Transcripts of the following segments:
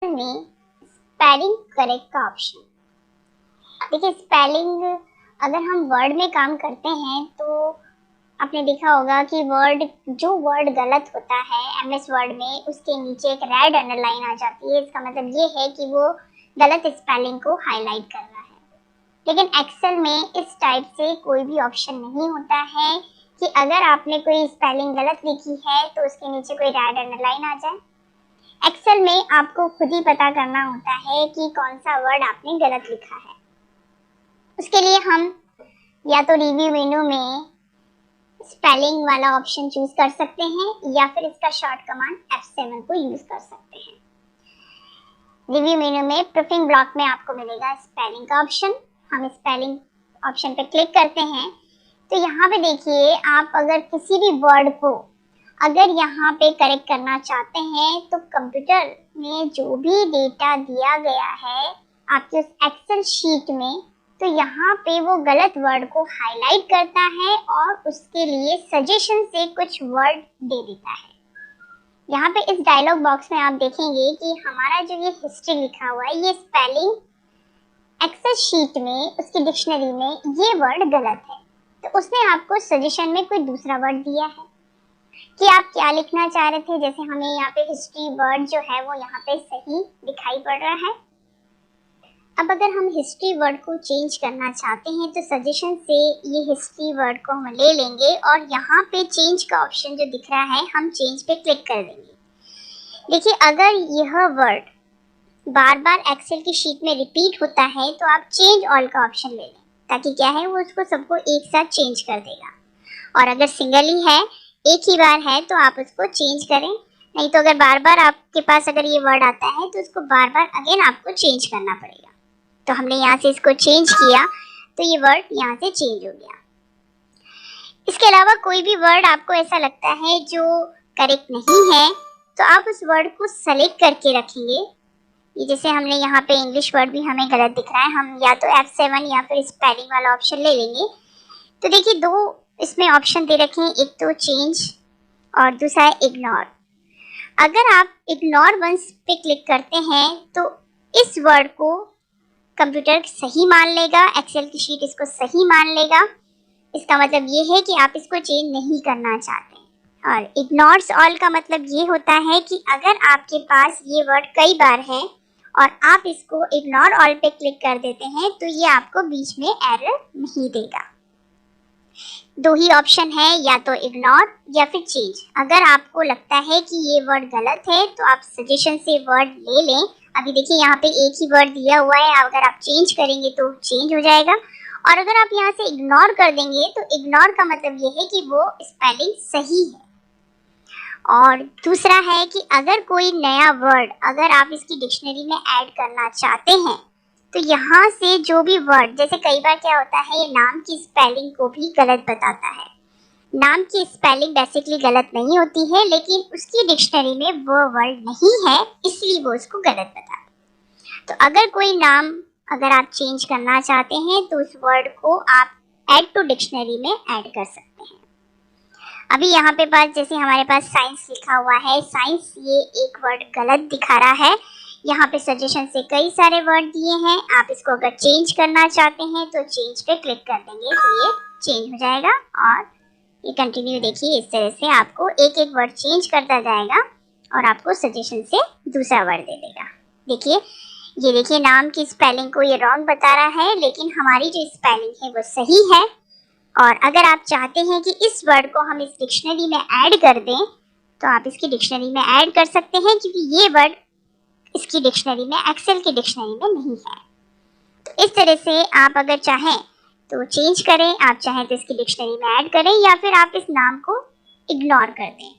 में spelling correct का option. देखिए, स्पेलिंग अगर हम वर्ड में काम करते हैं तो आपने देखा होगा कि जो वर्ड गलत होता है एमएस वर्ड में, उसके नीचे एक रेड अंडरलाइन आ जाती है। इसका मतलब ये है कि वो गलत स्पेलिंग को हाईलाइट कर रहा है। लेकिन एक्सेल में इस टाइप से कोई भी ऑप्शन नहीं होता है कि अगर आपने कोई स्पेलिंग गलत लिखी है तो उसके नीचे कोई रेड अंडरलाइन आ जाए। एक्सेल में आपको खुद ही पता करना होता है कि कौन सा वर्ड आपने गलत लिखा है। उसके लिए हम या तो रिव्यू मेनू में स्पेलिंग वाला ऑप्शन चूज कर सकते हैं या फिर इसका शॉर्ट कमांड F7 को यूज कर सकते हैं। रिव्यू मेनू में प्रूफिंग ब्लॉक में आपको मिलेगा स्पेलिंग का ऑप्शन। हम स्पेलिंग ऑप्शन पे क्लिक करते हैं तो यहाँ पे देखिए, आप अगर किसी भी वर्ड को अगर यहाँ पे करेक्ट करना चाहते हैं तो कंप्यूटर में जो भी डेटा दिया गया है आपके उस एक्सेल शीट में, तो यहाँ पे वो गलत वर्ड को हाईलाइट करता है और उसके लिए सजेशन से कुछ वर्ड दे देता है। यहाँ पे इस डायलॉग बॉक्स में आप देखेंगे कि हमारा जो ये हिस्ट्री लिखा हुआ है, ये स्पेलिंग एक्सेल शीट में उसकी डिक्शनरी में ये वर्ड गलत है, तो उसने आपको सजेशन में कोई दूसरा वर्ड दिया है कि आप क्या लिखना चाह रहे थे। जैसे हमें यहाँ पे हिस्ट्री वर्ड जो है वो यहाँ पे सही दिखाई पड़ रहा है। अब अगर हम हिस्ट्री वर्ड को चेंज करना चाहते हैं तो सजेशन से ये हिस्ट्री वर्ड को हम ले लेंगे और यहाँ पे चेंज का ऑप्शन जो दिख रहा है, हम चेंज पे क्लिक कर देंगे। देखिए, अगर यह वर्ड बार बार एक्सेल की शीट में रिपीट होता है तो आप चेंज ऑल का ऑप्शन ले लें, ताकि क्या है वो उसको सबको एक साथ चेंज कर देगा। और अगर सिंगल ही है, एक ही बार है, तो आप उसको चेंज करें। नहीं तो अगर बार बार आपके पास अगर ये वर्ड आता है तो उसको बार बार अगेन आपको चेंज करना पड़ेगा। तो हमने यहाँ से इसको चेंज किया तो ये वर्ड यहाँ से चेंज हो गया। इसके अलावा कोई भी वर्ड आपको ऐसा लगता है जो करेक्ट नहीं है तो आप उस वर्ड को सेलेक्ट करके रखेंगे। ये जैसे हमने यहाँ पे इंग्लिश वर्ड भी हमें गलत दिख रहा है, हम या तो F7 या फिर स्पेलिंग वाला ऑप्शन ले लेंगे। तो देखिए, दो इसमें ऑप्शन दे रखे हैं, एक तो चेंज और दूसरा है इग्नोर। अगर आप इग्नोर वंस पे क्लिक करते हैं तो इस वर्ड को कंप्यूटर सही मान लेगा, एक्सेल की शीट इसको सही मान लेगा। इसका मतलब ये है कि आप इसको चेंज नहीं करना चाहते। और इग्नोर्स ऑल का मतलब ये होता है कि अगर आपके पास ये वर्ड कई बार है और आप इसको इग्नोर ऑल पे क्लिक कर देते हैं तो ये आपको बीच में एरर नहीं देगा। दो ही ऑप्शन है, या तो इग्नोर या फिर चेंज। अगर आपको लगता है कि ये वर्ड गलत है तो आप सजेशन से वर्ड ले लें। अभी देखिए, यहाँ पे एक ही वर्ड दिया हुआ है, अगर आप चेंज करेंगे तो चेंज हो जाएगा। और अगर आप यहाँ से इग्नोर कर देंगे तो इग्नोर का मतलब ये है कि वो स्पेलिंग सही है। और दूसरा है कि अगर कोई नया वर्ड अगर आप इसकी डिक्शनरी में ऐड करना चाहते हैं तो यहाँ से जो भी वर्ड, जैसे कई बार क्या होता है, ये नाम की स्पेलिंग को भी गलत बताता है। नाम की स्पेलिंग बेसिकली गलत नहीं होती है, लेकिन उसकी डिक्शनरी में वो वर्ड नहीं है, इसलिए वो उसको गलत बताता है। तो अगर कोई नाम अगर आप चेंज करना चाहते हैं तो उस वर्ड को आप ऐड टू डिक्शनरी में ऐड कर सकते हैं। अभी यहाँ पे पास जैसे हमारे पास साइंस लिखा हुआ है, साइंस ये एक वर्ड गलत दिखा रहा है। यहाँ पे सजेशन से कई सारे वर्ड दिए हैं, आप इसको अगर चेंज करना चाहते हैं तो चेंज पे क्लिक कर देंगे तो ये चेंज हो जाएगा। और ये कंटिन्यू देखिए, इस तरह से आपको एक एक वर्ड चेंज करता जाएगा और आपको सजेशन से दूसरा वर्ड दे देगा। देखिए, ये देखिए, नाम की स्पेलिंग को ये रॉन्ग बता रहा है, लेकिन हमारी जो स्पेलिंग है वो सही है। और अगर आप चाहते हैं कि इस वर्ड को हम इस डिक्शनरी में ऐड कर दें तो आप इसकी डिक्शनरी में ऐड कर सकते हैं, क्योंकि ये वर्ड इसकी डिक्शनरी में, एक्सेल की डिक्शनरी में नहीं है। तो इस तरह से आप अगर चाहें तो चेंज करें, आप चाहें तो इसकी डिक्शनरी में ऐड करें, या फिर आप इस नाम को इग्नोर कर दें।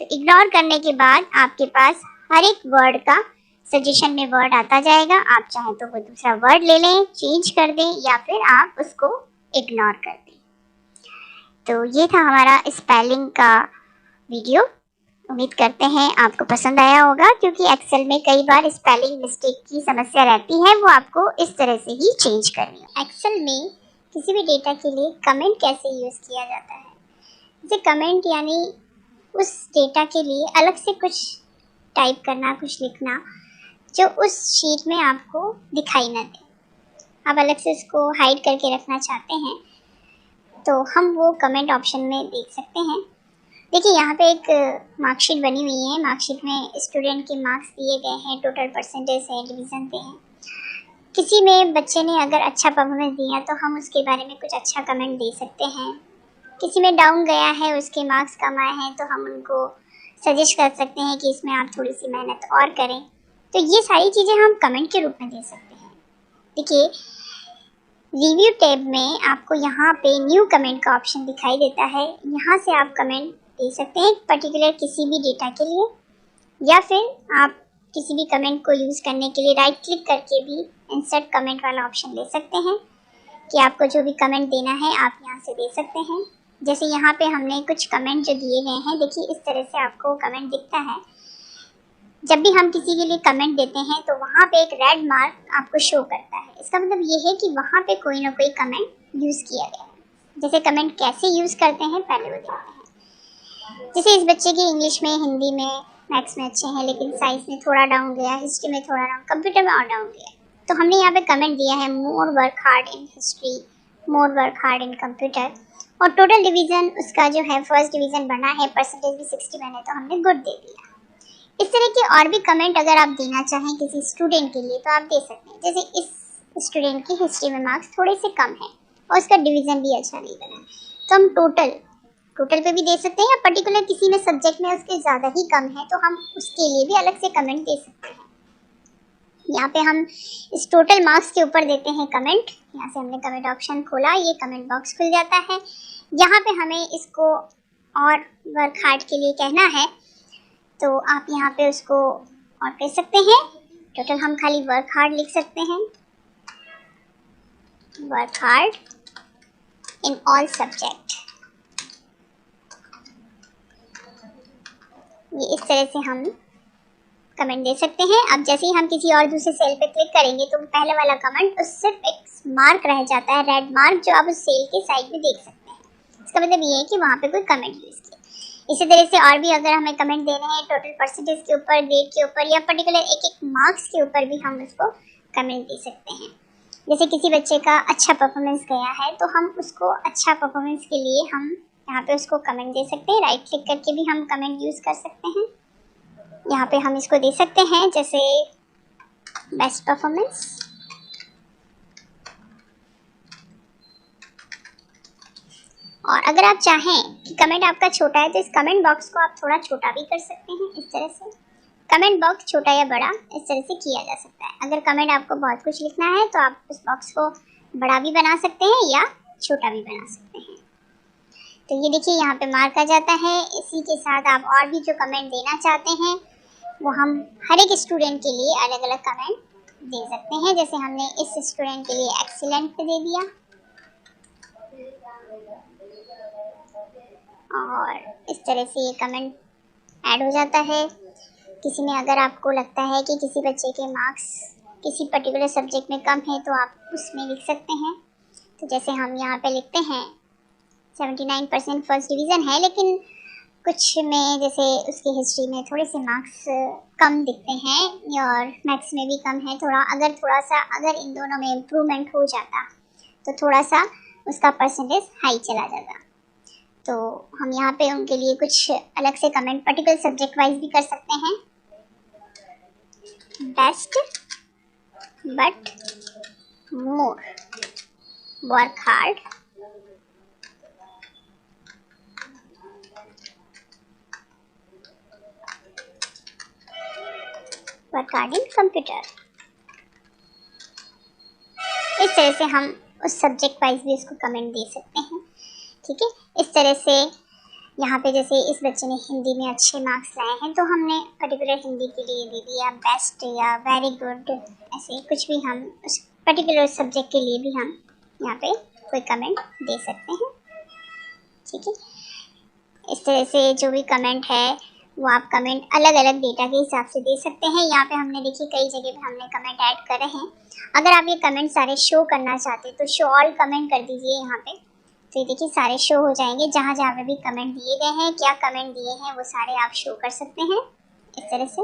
तो इग्नोर करने के बाद आपके पास हर एक वर्ड का सजेशन में वर्ड आता जाएगा। आप चाहें तो वो दूसरा वर्ड ले लें, चेंज कर दें, या फिर आप उसको इग्नोर कर दें। तो ये था हमारा स्पेलिंग का वीडियो। उम्मीद करते हैं आपको पसंद आया होगा, क्योंकि एक्सेल में कई बार स्पेलिंग मिस्टेक की समस्या रहती है, वो आपको इस तरह से ही चेंज करनी है। एक्सेल में किसी भी डेटा के लिए कमेंट कैसे यूज़ किया जाता है। जैसे कमेंट यानी उस डेटा के लिए अलग से कुछ टाइप करना, कुछ लिखना। जो उस शीट में आपको दिखाई ना दे। आप अलग से उसको हाइड करके रखना चाहते हैं तो हम वो कमेंट ऑप्शन में देख सकते हैं। देखिए यहाँ पे एक मार्कशीट बनी हुई है। मार्कशीट में स्टूडेंट के मार्क्स दिए गए हैं, टोटल परसेंटेज है, डिवीज़न पे हैं। किसी में बच्चे ने अगर अच्छा परफॉर्मेंस दिया तो हम उसके बारे में कुछ अच्छा कमेंट दे सकते हैं। किसी में डाउन गया है, उसके मार्क्स कम आए हैं, तो हम उनको सजेस्ट कर सकते हैं कि इसमें आप थोड़ी सी मेहनत और करें। तो ये सारी चीज़ें हम कमेंट के रूप में दे सकते हैं। देखिए रिव्यू टैब में आपको यहाँ पे न्यू कमेंट का ऑप्शन दिखाई देता है। यहाँ से आप कमेंट दे सकते हैं पर्टिकुलर किसी भी डेटा के लिए, या फिर आप किसी भी कमेंट को यूज़ करने के लिए राइट क्लिक करके भी इंसर्ट कमेंट वाला ऑप्शन ले सकते हैं कि आपको जो भी कमेंट देना है आप यहाँ से दे सकते हैं। जैसे यहाँ पे हमने कुछ कमेंट जो दिए गए हैं, देखिए इस तरह से आपको कमेंट दिखता है। जब भी हम किसी के लिए कमेंट देते हैं तो वहाँ पे एक रेड मार्क आपको शो करता है। इसका मतलब ये है कि वहाँ पे कोई ना कोई कमेंट यूज़ किया गया है। जैसे कमेंट कैसे यूज़ करते हैं पहले वो देखते हैं। जैसे इस बच्चे की इंग्लिश में, हिंदी में, मैथ्स में अच्छे हैं लेकिन साइंस में थोड़ा डाउन गया, हिस्ट्री में थोड़ा डाउन, कंप्यूटर में और डाउन गया। तो हमने यहाँ पे कमेंट दिया है more work hard in history, more work hard in computer, और टोटल डिवीज़न उसका जो है फर्स्ट डिवीज़न बना है, परसेंटेज भी 60 बने, तो हमने गुड दे दिया। इस तरह के और भी कमेंट अगर आप देना चाहें किसी स्टूडेंट के लिए तो आप दे सकते हैं। जैसे इस स्टूडेंट की हिस्ट्री में मार्क्स थोड़े से कम है और उसका डिवीज़न भी अच्छा नहीं बना, तो हम टोटल पे भी दे सकते हैं, या पर्टिकुलर किसी में सब्जेक्ट में उसके ज़्यादा ही कम है तो हम उसके लिए भी अलग से कमेंट दे सकते हैं। यहाँ पे हम इस टोटल मार्क्स के ऊपर देते हैं कमेंट। यहाँ से हमने कमेंट ऑप्शन खोला, ये कमेंट बॉक्स खुल जाता है। यहाँ पे हमें इसको और वर्क हार्ड के लिए कहना है तो आप यहाँ पे उसको और कह सकते हैं। टोटल हम खाली वर्क हार्ड लिख सकते हैं, work hard in all subject. ये इस तरह से हम कमेंट दे सकते हैं। अब जैसे ही हम किसी और दूसरे सेल पे क्लिक करेंगे तो पहले वाला कमेंट उस सिर्फ एक मार्क रह जाता है, रेड मार्क, जो आप उस सेल के साइड में देख सकते हैं। इसका मतलब ये है कि वहाँ पे कोई कमेंट यूज़ किया। इसी तरह से और भी अगर हमें कमेंट देने हैं टोटल परसेंटेज के ऊपर, ग्रेड के ऊपर, या पर्टिकुलर एक एक मार्क्स के ऊपर भी हम उसको कमेंट दे सकते हैं। जैसे किसी बच्चे का अच्छा परफॉर्मेंस गया है तो हम उसको अच्छा परफॉर्मेंस के लिए हम यहाँ पे उसको कमेंट दे सकते हैं। राइट क्लिक करके भी हम कमेंट यूज़ कर सकते हैं। यहाँ पे हम इसको दे सकते हैं जैसे बेस्ट परफॉर्मेंस, और अगर आप चाहें कि कमेंट आपका छोटा है तो इस कमेंट बॉक्स को आप थोड़ा छोटा भी कर सकते हैं। इस तरह से कमेंट बॉक्स छोटा या बड़ा इस तरह से किया जा सकता है। अगर कमेंट आपको बहुत कुछ लिखना है तो आप उस बॉक्स को बड़ा भी बना सकते हैं या छोटा भी बना सकते हैं। तो ये देखिए यहाँ पे मार्क आ जाता है। इसी के साथ आप और भी जो कमेंट देना चाहते हैं वो हम हर एक स्टूडेंट के लिए अलग अलग कमेंट दे सकते हैं। जैसे हमने इस स्टूडेंट के लिए एक्सीलेंट पे दे दिया, और इस तरह से ये कमेंट ऐड हो जाता है। किसी में अगर आपको लगता है कि किसी बच्चे के मार्क्स किसी पर्टिकुलर सब्जेक्ट में कम है तो आप उसमें लिख सकते हैं। तो जैसे हम यहाँ पे लिखते हैं 79% फर्स्ट डिवीज़न है, लेकिन कुछ में जैसे उसकी हिस्ट्री में थोड़े से मार्क्स कम दिखते हैं और मैथ्स में भी कम है थोड़ा। अगर इन दोनों में इम्प्रूवमेंट हो जाता तो थोड़ा सा उसका परसेंटेज हाई चला जाता। तो हम यहाँ पे उनके लिए कुछ अलग से कमेंट पर्टिकुलर सब्जेक्ट वाइज भी कर सकते हैं। Best but more work hard in computer. इस तरह से हम उस सब्जेक्ट वाइज भी उसको कमेंट दे सकते हैं। ठीक है, इस तरह से यहाँ पे जैसे इस बच्चे ने हिंदी में अच्छे मार्क्स लाए हैं तो हमने पर्टिकुलर हिंदी के लिए दे दिया बेस्ट या वेरी गुड, ऐसे कुछ भी हम उस पर्टिकुलर सब्जेक्ट के लिए भी हम यहाँ पे कोई कमेंट दे सकते हैं। ठीक है, इस तरह से जो भी कमेंट है वो आप कमेंट अलग अलग डेटा के हिसाब से दे सकते हैं। यहाँ पे हमने देखिए कई जगह पे हमने कमेंट ऐड करे हैं। अगर आप ये कमेंट सारे शो करना चाहते हैं तो शो ऑल कमेंट कर दीजिए यहाँ पे, तो ये देखिए सारे शो हो जाएंगे। जहाँ जहाँ पे भी कमेंट दिए गए हैं, क्या कमेंट दिए हैं, वो सारे आप शो कर सकते हैं इस तरह से।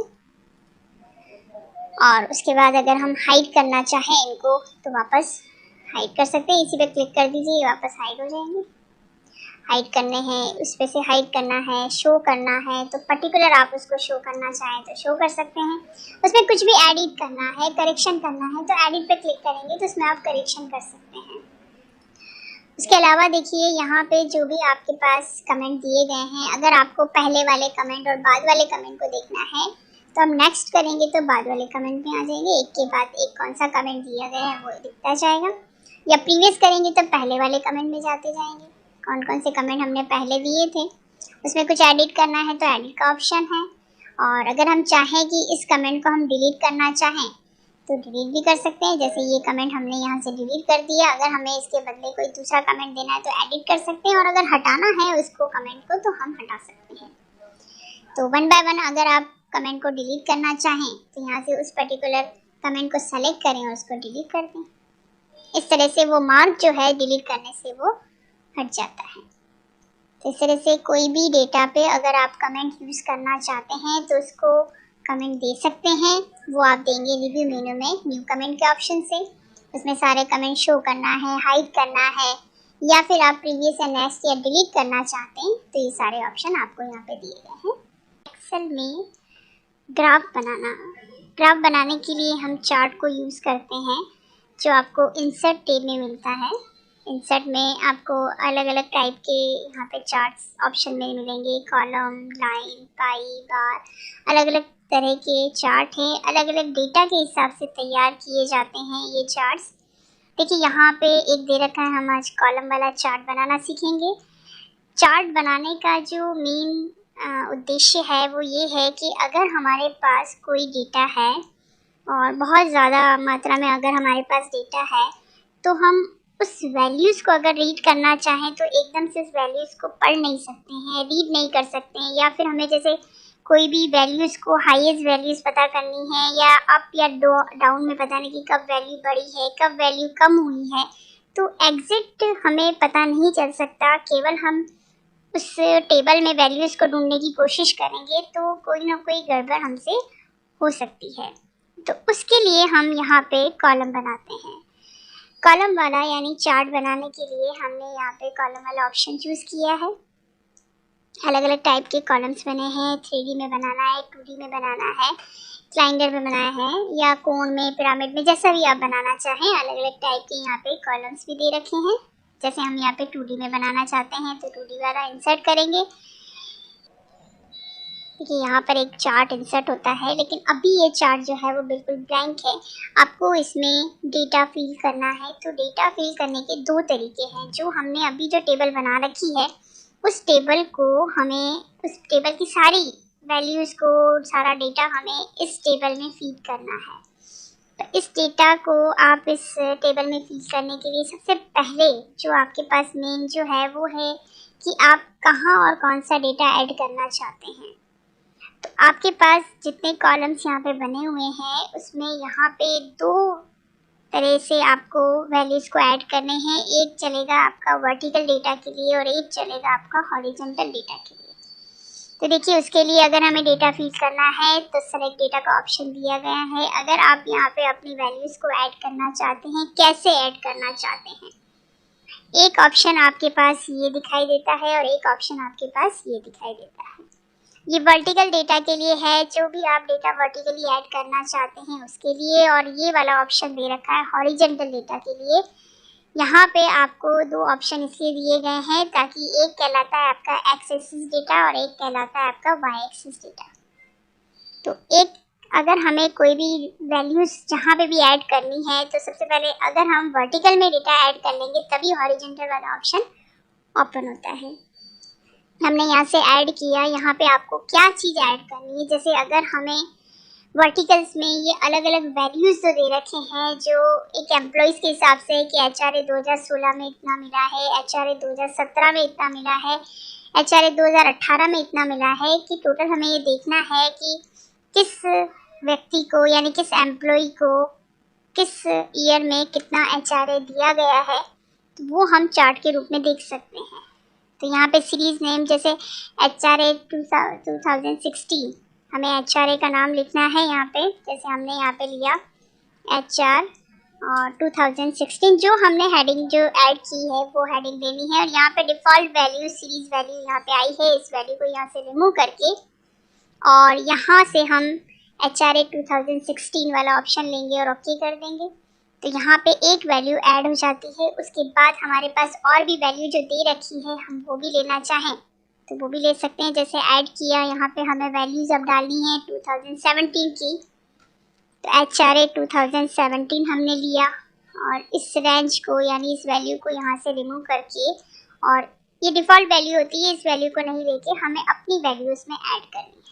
और उसके बाद अगर हम हाइड करना चाहें इनको तो वापस हाइड कर सकते हैं। इसी पे क्लिक कर दीजिए, वापस हाइड हो जाएंगे। हाइड करने हैं, उस पे से हाइड करना है, शो करना है तो पर्टिकुलर आप उसको शो करना चाहें तो शो कर सकते हैं। उसमें कुछ भी एडिट करना है, करेक्शन करना है तो एडिट पे क्लिक करेंगे तो उसमें आप करेक्शन कर सकते हैं। उसके अलावा देखिए यहाँ पे जो भी आपके पास कमेंट दिए गए हैं, अगर आपको पहले वाले कमेंट और बाद वाले कमेंट को देखना है तो हम नेक्स्ट करेंगे तो बाद वाले कमेंट में आ जाएंगे। एक के बाद एक कौन सा कमेंट दिया गया है वो दिखता जाएगा, या प्रीवियस करेंगे तो पहले वाले कमेंट में जाते जाएंगे, कौन कौन से कमेंट हमने पहले दिए थे। उसमें कुछ एडिट करना है तो एडिट का ऑप्शन है, और अगर हम चाहें कि इस कमेंट को हम डिलीट करना चाहें तो डिलीट भी कर सकते हैं। जैसे ये कमेंट हमने यहाँ से डिलीट कर दिया, अगर हमें इसके बदले कोई दूसरा कमेंट देना है तो एडिट कर सकते हैं, और अगर हटाना है उसको कमेंट को तो हम हटा सकते हैं। तो वन बाय वन अगर आप कमेंट को डिलीट करना चाहें तो यहाँ से उस पर्टिकुलर कमेंट को सेलेक्ट करें और उसको डिलीट कर दें। इस तरह से वो मार्क जो है डिलीट करने से वो हट जाता है। तो इस तरह से कोई भी डेटा पे अगर आप कमेंट यूज़ करना चाहते हैं तो उसको कमेंट दे सकते हैं। वो आप देंगे रिव्यू मेनू में न्यू कमेंट के ऑप्शन से। उसमें सारे कमेंट शो करना है, हाइड करना है, या फिर आप प्रीवियस या नेक्स्ट या डिलीट करना चाहते हैं तो ये सारे ऑप्शन आपको यहाँ पे दिए गए हैं। एक्सेल में ग्राफ बनाने के लिए हम चार्ट को यूज़ करते हैं जो आपको इंसर्ट टैब में मिलता है। इंसर्ट में आपको अलग अलग टाइप के यहाँ पे चार्ट्स ऑप्शन में मिलेंगे, कॉलम, लाइन, पाई, बार, अलग अलग तरह के चार्ट हैं। अलग अलग डेटा के हिसाब से तैयार किए जाते हैं ये चार्ट्स। देखिए यहाँ पे एक दे रखा है, हम आज कॉलम वाला चार्ट बनाना सीखेंगे। चार्ट बनाने का जो मेन उद्देश्य है वो ये है कि अगर हमारे पास कोई डेटा है और बहुत ज़्यादा मात्रा में अगर हमारे पास डेटा है तो हम उस वैल्यूज़ को अगर रीड करना चाहें तो एकदम से उस वैल्यूज़ को पढ़ नहीं सकते हैं, रीड नहीं कर सकते हैं, या फिर हमें जैसे कोई भी वैल्यूज़ को हाईएस्ट वैल्यूज़ पता करनी है या अप या डाउन में पता नहीं कि कब वैल्यू बढ़ी है, कब वैल्यू कम हुई है, तो एग्जैक्ट हमें पता नहीं चल सकता। केवल हम उस टेबल में वैल्यूज़ को ढूंढने की कोशिश करेंगे तो कोई ना कोई गड़बड़ हमसे हो सकती है। तो उसके लिए हम यहाँ पे कॉलम बनाते हैं। कॉलम वाला यानी चार्ट बनाने के लिए हमने यहाँ पे कॉलम वाला ऑप्शन चूज़ किया है। अलग अलग टाइप के कॉलम्स बने हैं, 3D में बनाना है, 2D में बनाना है, ट्रायंगल में बनाया है, या कोण में, पिरामिड में, जैसा भी आप बनाना चाहें। अलग अलग टाइप के यहाँ पे कॉलम्स भी दे रखे हैं। जैसे हम यहाँ पे 2D में बनाना चाहते हैं तो 2D वाला इंसर्ट करेंगे। देखिए यहाँ पर एक चार्ट इंसर्ट होता है, लेकिन अभी ये चार्ट जो है वो बिल्कुल ब्लैंक है। आपको इसमें डेटा फिल करना है। तो डेटा फिल करने के दो तरीके हैं। जो हमने अभी जो टेबल बना रखी है उस टेबल को हमें, उस टेबल की सारी वैल्यूज़ को, सारा डेटा हमें इस टेबल में फीड करना है। तो इस डेटा को आप इस टेबल में फीड करने के लिए सबसे पहले जो आपके पास मेन जो है वो है कि आप कहाँ और कौन सा डेटा ऐड करना चाहते हैं। तो आपके पास जितने कॉलम्स यहाँ पे बने हुए हैं उसमें यहाँ पे दो तरह से आपको वैल्यूज़ को ऐड करने हैं। एक चलेगा आपका वर्टिकल डेटा के लिए और एक चलेगा आपका हॉरिजॉन्टल डेटा के लिए। तो देखिए उसके लिए अगर हमें डेटा फीड करना है तो सेलेक्ट डेटा का ऑप्शन दिया गया है। अगर आप यहाँ पे अपनी वैल्यूज़ को ऐड करना चाहते हैं, कैसे ऐड करना चाहते हैं, एक ऑप्शन आपके पास ये दिखाई देता है और एक ऑप्शन आपके पास ये दिखाई देता है। ये वर्टिकल डेटा के लिए है, जो भी आप डेटा वर्टिकली ऐड करना चाहते हैं उसके लिए, और ये वाला ऑप्शन दे रखा है हॉरिजॉन्टल डेटा के लिए। यहाँ पे आपको दो ऑप्शन इसलिए दिए गए हैं ताकि एक कहलाता है आपका एक्स एक्सिस डेटा और एक कहलाता है आपका वाई एक्सिस डेटा। तो एक अगर हमें कोई भी वैल्यूज़ जहाँ पे भी ऐड करनी है तो सबसे पहले अगर हम वर्टिकल में डेटा ऐड कर लेंगे तभी हॉरिजॉन्टल वाला ऑप्शन ओपन होता है। हमने यहाँ से ऐड किया, यहाँ पे आपको क्या चीज़ ऐड करनी है। जैसे अगर हमें वर्टिकल्स में ये अलग अलग वैल्यूज़ जो दे रखे हैं, जो एक एम्प्लॉइज़ के हिसाब से कि HRA 2016 में इतना मिला है, HRA 2017 में इतना मिला है, HRA 2018 में इतना मिला है, कि टोटल हमें ये देखना है कि किस व्यक्ति को यानी किस एम्प्लॉय को किस ईयर में कितना HRA दिया गया है, तो वो हम चार्ट के रूप में देख सकते हैं। तो यहाँ पे सीरीज़ नेम जैसे HRA 2016 हमें HRA का नाम लिखना है यहाँ पे, जैसे हमने यहाँ पे लिया HR और 2016 जो हमने हेडिंग जो ऐड की है वो हेडिंग देनी है। और यहाँ पे डिफ़ॉल्ट वैल्यू सीरीज वैल्यू यहाँ पे आई है, इस वैल्यू को यहाँ से रिमूव करके और यहाँ से हम HRA 2016 वाला ऑप्शन लेंगे और ओके कर देंगे। तो यहाँ पे एक वैल्यू ऐड हो जाती है। उसके बाद हमारे पास और भी वैल्यू जो दे रखी है, हम वो भी लेना चाहें तो वो भी ले सकते हैं। जैसे ऐड किया, यहाँ पे हमें वैल्यूज अब डालनी है 2017 की, तो HRA 2017 हमने लिया और इस रेंज को यानी इस वैल्यू को यहाँ से रिमूव करके, और ये डिफ़ॉल्ट वैल्यू होती है, इस वैल्यू को नहीं लेके हमें अपनी वैल्यू उसमें ऐड करनी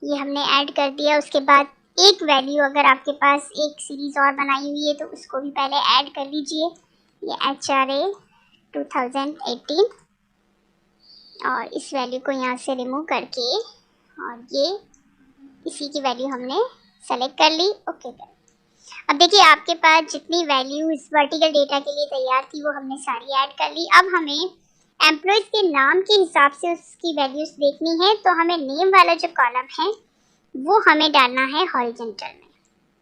है। ये हमने ऐड कर दिया। उसके बाद एक वैल्यू अगर आपके पास एक सीरीज़ और बनाई हुई है तो उसको भी पहले ऐड कर लीजिए। ये HRA 2018 और इस वैल्यू को यहाँ से रिमूव करके और ये इसी की वैल्यू हमने सेलेक्ट कर ली, ओके कर। अब देखिए आपके पास जितनी वैल्यू इस वर्टिकल डेटा के लिए तैयार थी वो हमने सारी ऐड कर ली। अब हमें एम्प्लॉयज़ के नाम के हिसाब से उसकी वैल्यूज देखनी है, तो हमें नेम वाला जो कॉलम है वो हमें डालना है हॉरिजॉन्टल में।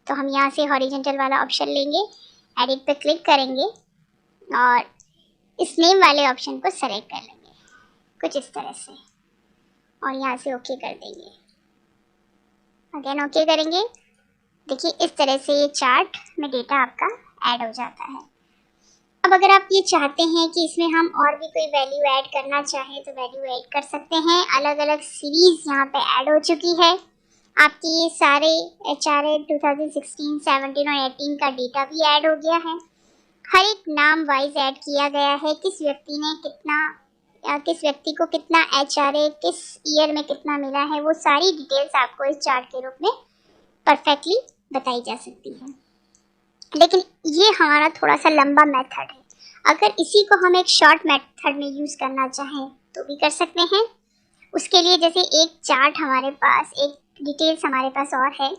तो हम यहाँ से हॉरिजॉन्टल वाला ऑप्शन लेंगे, एडिट पे क्लिक करेंगे और इस नेम वाले ऑप्शन को सेलेक्ट कर लेंगे कुछ इस तरह से और यहाँ से ओके कर देंगे। अगेन ओके करेंगे। देखिए इस तरह से ये चार्ट में डेटा आपका ऐड हो जाता है। अब अगर आप ये चाहते हैं कि इसमें हम और भी कोई वैल्यू ऐड करना चाहें तो वैल्यू ऐड कर सकते हैं। अलग अलग सीरीज़ यहाँ पे ऐड हो चुकी है। आपकी ये सारे HRA 2016, 17 और 18 का डेटा भी ऐड हो गया है। हर एक नाम वाइज ऐड किया गया है, किस व्यक्ति ने कितना या किस व्यक्ति को कितना HRA किस ईयर में कितना मिला है, वो सारी डिटेल्स आपको इस चार्ट के रूप में परफेक्टली बताई जा सकती है। लेकिन ये हमारा थोड़ा सा लंबा मेथड है। अगर इसी को हम एक शॉर्ट मेथड में यूज़ करना चाहें तो भी कर सकते हैं। उसके लिए जैसे एक चार्ट हमारे पास, एक डिटेल्स हमारे पास और है,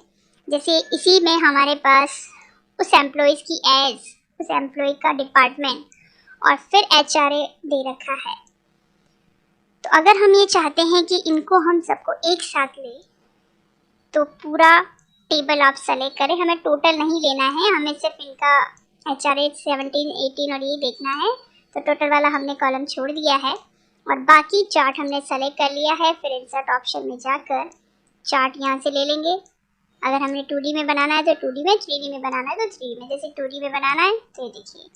जैसे इसी में हमारे पास उस एम्प्लॉयज़ की एज, उस एम्प्लॉय का डिपार्टमेंट और फिर HRA दे रखा है। तो अगर हम ये चाहते हैं कि इनको हम सबको एक साथ लें तो पूरा टेबल आप सेलेक्ट करें। हमें टोटल नहीं लेना है, हमें सिर्फ इनका HRA 17, 18 और ये देखना है। तो टोटल वाला हमने कॉलम छोड़ दिया है और बाकी चार्ट हमने सेलेक्ट कर लिया है। फिर इंसर्ट ऑप्शन में जाकर चार्ट यहाँ से ले लेंगे। अगर हमने 2D में बनाना है तो 2D में, 3D में बनाना है तो 3D में। जैसे 2D में बनाना है तो ये देखिए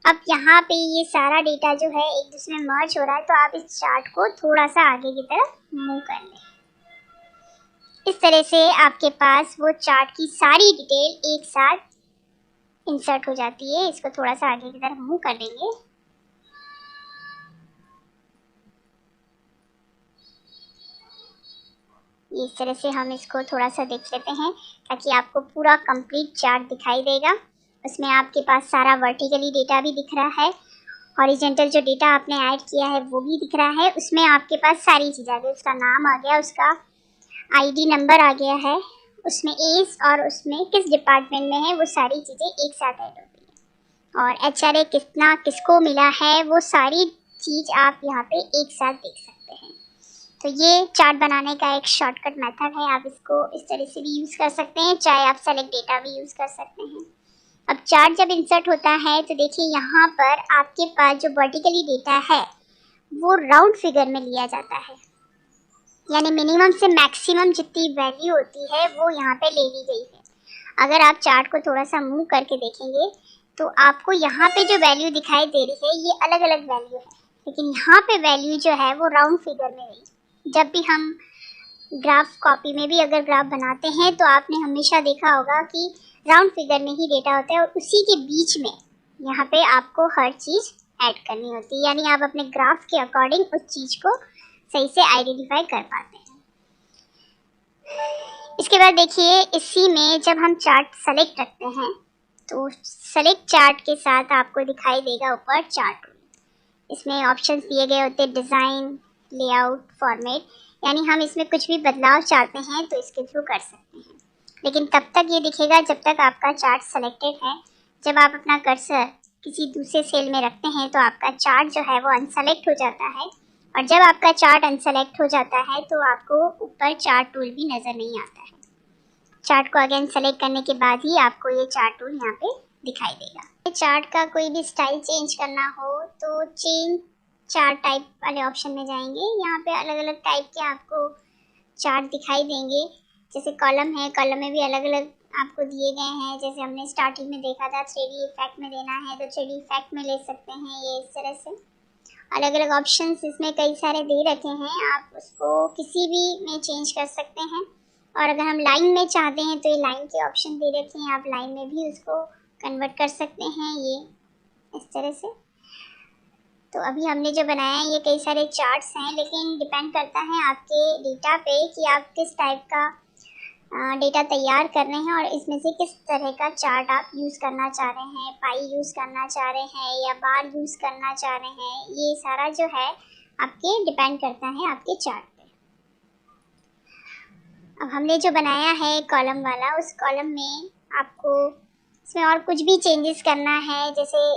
अब यहाँ पे ये सारा डेटा जो है एक दूसरे में मर्ज हो रहा है। तो आप इस चार्ट को थोड़ा सा आगे की तरफ मूव कर लें। इस तरह से आपके पास वो चार्ट की सारी डिटेल एक साथ इंसर्ट हो जाती है। इसको थोड़ा सा आगे की तरफ मूव कर देंगे। इस तरह से हम इसको थोड़ा सा देख लेते हैं ताकि आपको पूरा कंप्लीट चार्ट दिखाई देगा। उसमें आपके पास सारा वर्टिकली डेटा भी दिख रहा है, हॉरिजॉन्टल जो डेटा आपने ऐड किया है वो भी दिख रहा है। उसमें आपके पास सारी चीज़ें आ गई, उसका नाम आ गया, उसका ID नंबर आ गया है, उसमें एज और उसमें किस डिपार्टमेंट में है, वो सारी चीज़ें एक साथ ऐड होती हैं। और HRA कितना किसको मिला है वो सारी चीज़ आप यहाँ पे एक साथ देख सकते हैं। तो ये चार्ट बनाने का एक शॉर्टकट मेथड है। आप इसको इस तरह से भी यूज़ कर सकते हैं, चाहे आप सेलेक्ट डेटा भी यूज़ कर सकते हैं। अब चार्ट जब इंसर्ट होता है तो देखिए यहाँ पर आपके पास जो वर्टिकली डेटा है वो राउंड फिगर में लिया जाता है, यानी मिनिमम से मैक्सिमम जितनी वैल्यू होती है वो यहाँ पे ले ली गई है। अगर आप चार्ट को थोड़ा सा मूव करके देखेंगे तो आपको यहाँ पे जो वैल्यू दिखाई दे रही है ये अलग अलग वैल्यू है, लेकिन यहाँ पे वैल्यू जो है वो राउंड फिगर में रही। जब भी हम ग्राफ कॉपी में भी अगर ग्राफ बनाते हैं तो आपने हमेशा देखा होगा कि राउंड फिगर में ही डेटा होता है और उसी के बीच में यहाँ पे आपको हर चीज़ ऐड करनी होती है, यानी आप अपने ग्राफ के अकॉर्डिंग उस चीज़ को सही से आइडेंटिफाई कर पाते हैं। इसके बाद देखिए इसी में जब हम चार्ट सेलेक्ट करते हैं तो सेलेक्ट चार्ट के साथ आपको दिखाई देगा ऊपर चार्ट। इसमें ऑप्शंस दिए गए होते हैं, डिज़ाइन, लेआउट, फॉर्मेट, यानी हम इसमें कुछ भी बदलाव चाहते हैं तो इसके थ्रू कर सकते हैं। लेकिन तब तक ये दिखेगा जब तक आपका चार्ट सेलेक्टेड है। जब आप अपना कर्सर किसी दूसरे सेल में रखते हैं तो आपका चार्ट जो है वो अनसेलेक्ट हो जाता है और जब आपका चार्ट अनसेलेक्ट हो जाता है तो आपको ऊपर चार्ट टूल भी नज़र नहीं आता है। चार्ट को अगेन सेलेक्ट करने के बाद ही आपको ये चार्ट टूल यहाँ पे दिखाई देगा। चार्ट का कोई भी स्टाइल चेंज करना हो तो चेंज चार्ट टाइप वाले ऑप्शन में जाएंगे। यहाँ पे अलग अलग टाइप के आपको चार्ट दिखाई देंगे। जैसे कॉलम है, कॉलम में भी अलग अलग आपको दिए गए हैं। जैसे हमने स्टार्टिंग में देखा था 3D इफेक्ट में देना है तो 3D इफेक्ट में ले सकते हैं। ये इस तरह से अलग अलग ऑप्शंस इसमें कई सारे दे रखे हैं, आप उसको किसी भी में चेंज कर सकते हैं। और अगर हम लाइन में चाहते हैं तो ये लाइन के ऑप्शन दे रखे हैं, आप लाइन में भी उसको कन्वर्ट कर सकते हैं। ये इस तरह से। तो अभी हमने जो बनाया है ये कई सारे चार्ट्स हैं, लेकिन डिपेंड करता है आपके डेटा पे कि आप किस टाइप का डेटा तैयार कर रहे हैं और इसमें से किस तरह का चार्ट आप यूज़ करना चाह रहे हैं। पाई यूज़ करना चाह रहे हैं या बार यूज़ करना चाह रहे हैं, ये सारा जो है आपके डिपेंड करता है आपके चार्ट पे। अब हमने जो बनाया है कॉलम वाला, उस कॉलम में आपको इसमें और कुछ भी चेंजेस करना है। जैसे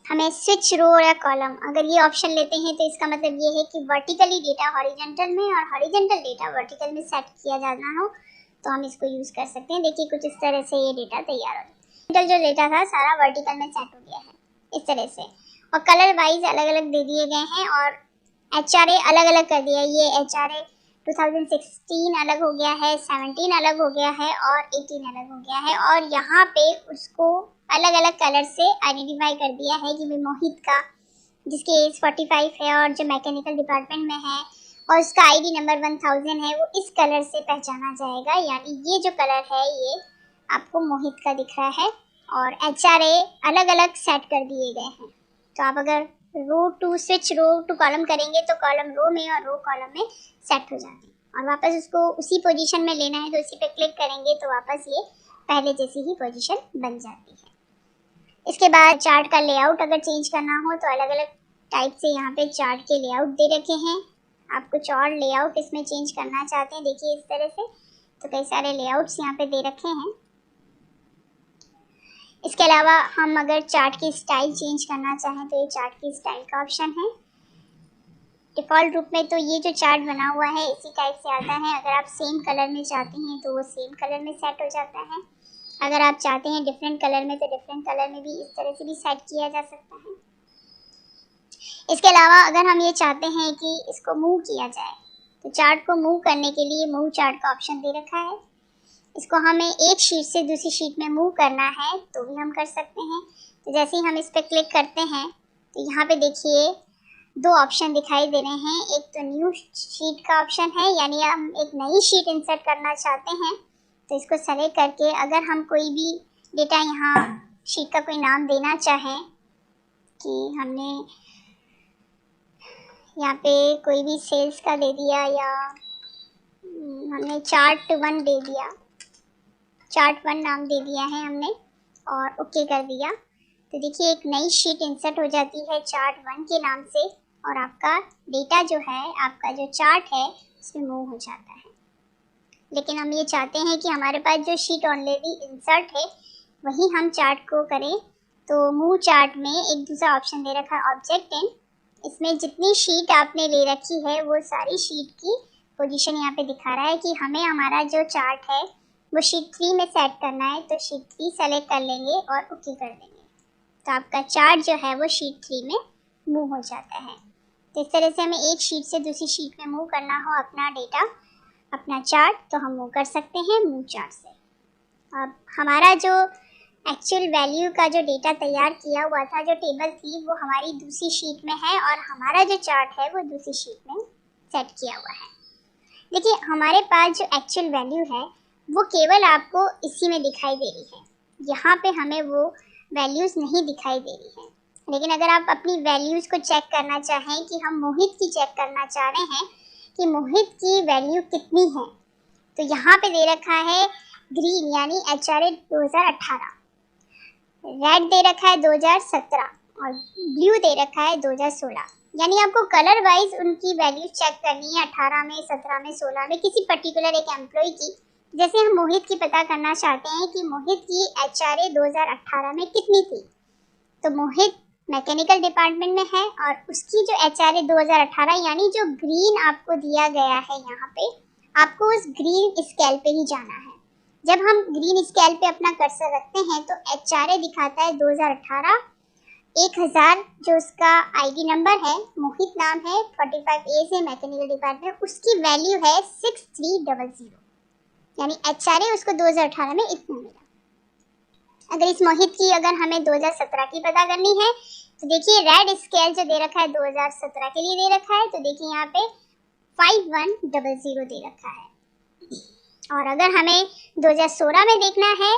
हमें स्विच रो या कॉलम, अगर ये ऑप्शन लेते हैं तो इसका मतलब ये है कि वर्टिकली डेटा हॉरिजॉन्टल में और हॉरिजॉन्टल डेटा वर्टिकल में सेट किया जाना हो तो हम इसको यूज़ कर सकते हैं। देखिए कुछ इस तरह से ये डेटा तैयार हो जाए। जो डेटा था सारा वर्टिकल में सेट हो गया है इस तरह से। और कलर वाइज अलग अलग दे दिए गए हैं और HRA अलग अलग कर दिया है। ये HRA 2016 अलग हो गया है, 17 अलग हो गया है और 18 अलग हो गया है। और यहाँ पे उसको अलग अलग कलर से आइडेंटिफाई कर दिया है कि भाई मोहित का, जिसकी एज 45 है और जो मैकेनिकल डिपार्टमेंट में है और उसका ID नंबर 1000 है, वो इस कलर से पहचाना जाएगा। यानी ये जो कलर है ये आपको मोहित का दिख रहा है और HRA अलग अलग सेट कर दिए गए हैं। तो आप अगर row to switch row to column करेंगे तो कॉलम रो में और रो कॉलम में सेट हो जाते हैं। और वापस उसको उसी पोजीशन में लेना है तो उसी पे क्लिक करेंगे तो वापस ये पहले जैसी ही पोजीशन बन जाती है। इसके बाद चार्ट का लेआउट अगर चेंज करना हो तो अलग अलग टाइप से यहाँ पे चार्ट के लेआउट दे रखे हैं। आप कुछ और लेआउट इसमें चेंज करना चाहते हैं, देखिए इस तरह से। तो कई सारे लेआउट्स यहाँ पे दे रखे हैं। इसके अलावा हम अगर चार्ट की स्टाइल चेंज करना चाहें तो ये चार्ट की स्टाइल का ऑप्शन है। डिफ़ॉल्ट रूप में तो ये जो चार्ट बना हुआ है इसी टाइप से आता है। अगर आप सेम कलर में चाहते हैं तो वो सेम कलर में सेट हो जाता है। अगर आप चाहते हैं डिफरेंट कलर में तो डिफरेंट कलर में भी इस तरह से भी सेट किया जा सकता है। इसके अलावा अगर हम ये चाहते हैं कि इसको मूव किया जाए तो चार्ट को मूव करने के लिए मूव चार्ट का ऑप्शन दे रखा है। इसको हमें एक शीट से दूसरी शीट में मूव करना है तो भी हम कर सकते हैं। तो जैसे ही हम इस पर क्लिक करते हैं तो यहाँ पे देखिए दो ऑप्शन दिखाई दे रहे हैं। एक तो न्यू शीट का ऑप्शन है, यानी हम एक नई शीट इंसर्ट करना चाहते हैं तो इसको सेलेक्ट करके अगर हम कोई भी डेटा यहाँ शीट का कोई नाम देना चाहें कि हमने यहाँ पे कोई भी सेल्स का दे दिया या हमने चार्ट 1 दे दिया, चार्ट 1 नाम दे दिया है हमने और ओके कर दिया तो देखिए एक नई शीट इंसर्ट हो जाती है चार्ट 1 के नाम से और आपका डेटा जो है, आपका जो चार्ट है उसमें मूव हो जाता है। लेकिन हम ये चाहते हैं कि हमारे पास जो शीट ऑलरेडी इंसर्ट है वही हम चार्ट को करें तो मूव चार्ट में एक दूसरा ऑप्शन दे रखा है ऑब्जेक्ट इन। इसमें जितनी शीट आपने ले रखी है वो सारी शीट की पोजीशन यहाँ पे दिखा रहा है कि हमें हमारा जो चार्ट है वो शीट 3 में सेट करना है तो शीट 3 सेलेक्ट कर लेंगे और ओके कर देंगे तो आपका चार्ट जो है वो शीट 3 में मूव हो जाता है। तो इस तरह से हमें एक शीट से दूसरी शीट में मूव करना हो अपना डेटा, अपना चार्ट, तो हम मूव कर सकते हैं मूव चार्ट से। अब हमारा जो एक्चुअल वैल्यू का जो डेटा तैयार किया हुआ था, जो टेबल थी, वो हमारी दूसरी शीट में है और हमारा जो चार्ट है वो दूसरी शीट में सेट किया हुआ है। देखिए हमारे पास जो एक्चुअल वैल्यू है वो केवल आपको इसी में दिखाई दे रही है, यहाँ पे हमें वो वैल्यूज़ नहीं दिखाई दे रही है। लेकिन अगर आप अपनी वैल्यूज़ को चेक करना चाहें कि हम मोहित की चेक करना चाह रहे हैं कि मोहित की वैल्यू कितनी है तो यहाँ पे दे रखा है ग्रीन यानी HRA 2018, रेड दे रखा है 2017 और ब्लू दे रखा है 2016। यानी आपको कलर वाइज उनकी वैल्यू चेक करनी है 18 में, 17 में, 16 में किसी पर्टिकुलर एक एम्प्लॉय की। जैसे हम मोहित की पता करना चाहते हैं कि मोहित की HRA 2018 में कितनी थी तो मोहित मैकेनिकल डिपार्टमेंट में है और उसकी जो HRA 2018 यानी जो ग्रीन आपको दिया गया है यहाँ पे, आपको उस ग्रीन स्केल पे ही जाना है। जब हम ग्रीन स्केल पे अपना कर्सर रखते हैं तो HRA दिखाता है 2018 1000, जो उसका ID नंबर है, मोहित नाम है, 45A से मैकेनिकल डिपार्टमेंट, उसकी वैल्यू है 6300, यानी HRA उसको 2018 में इतना मिला। अगर इस मोहित की अगर हमें 2017 की पता करनी है तो देखिए रेड स्केल जो दे रखा है 2017 के लिए दे रखा है, तो देखिए यहाँ पे 5100 दे रखा है। और अगर हमें 2016 में देखना है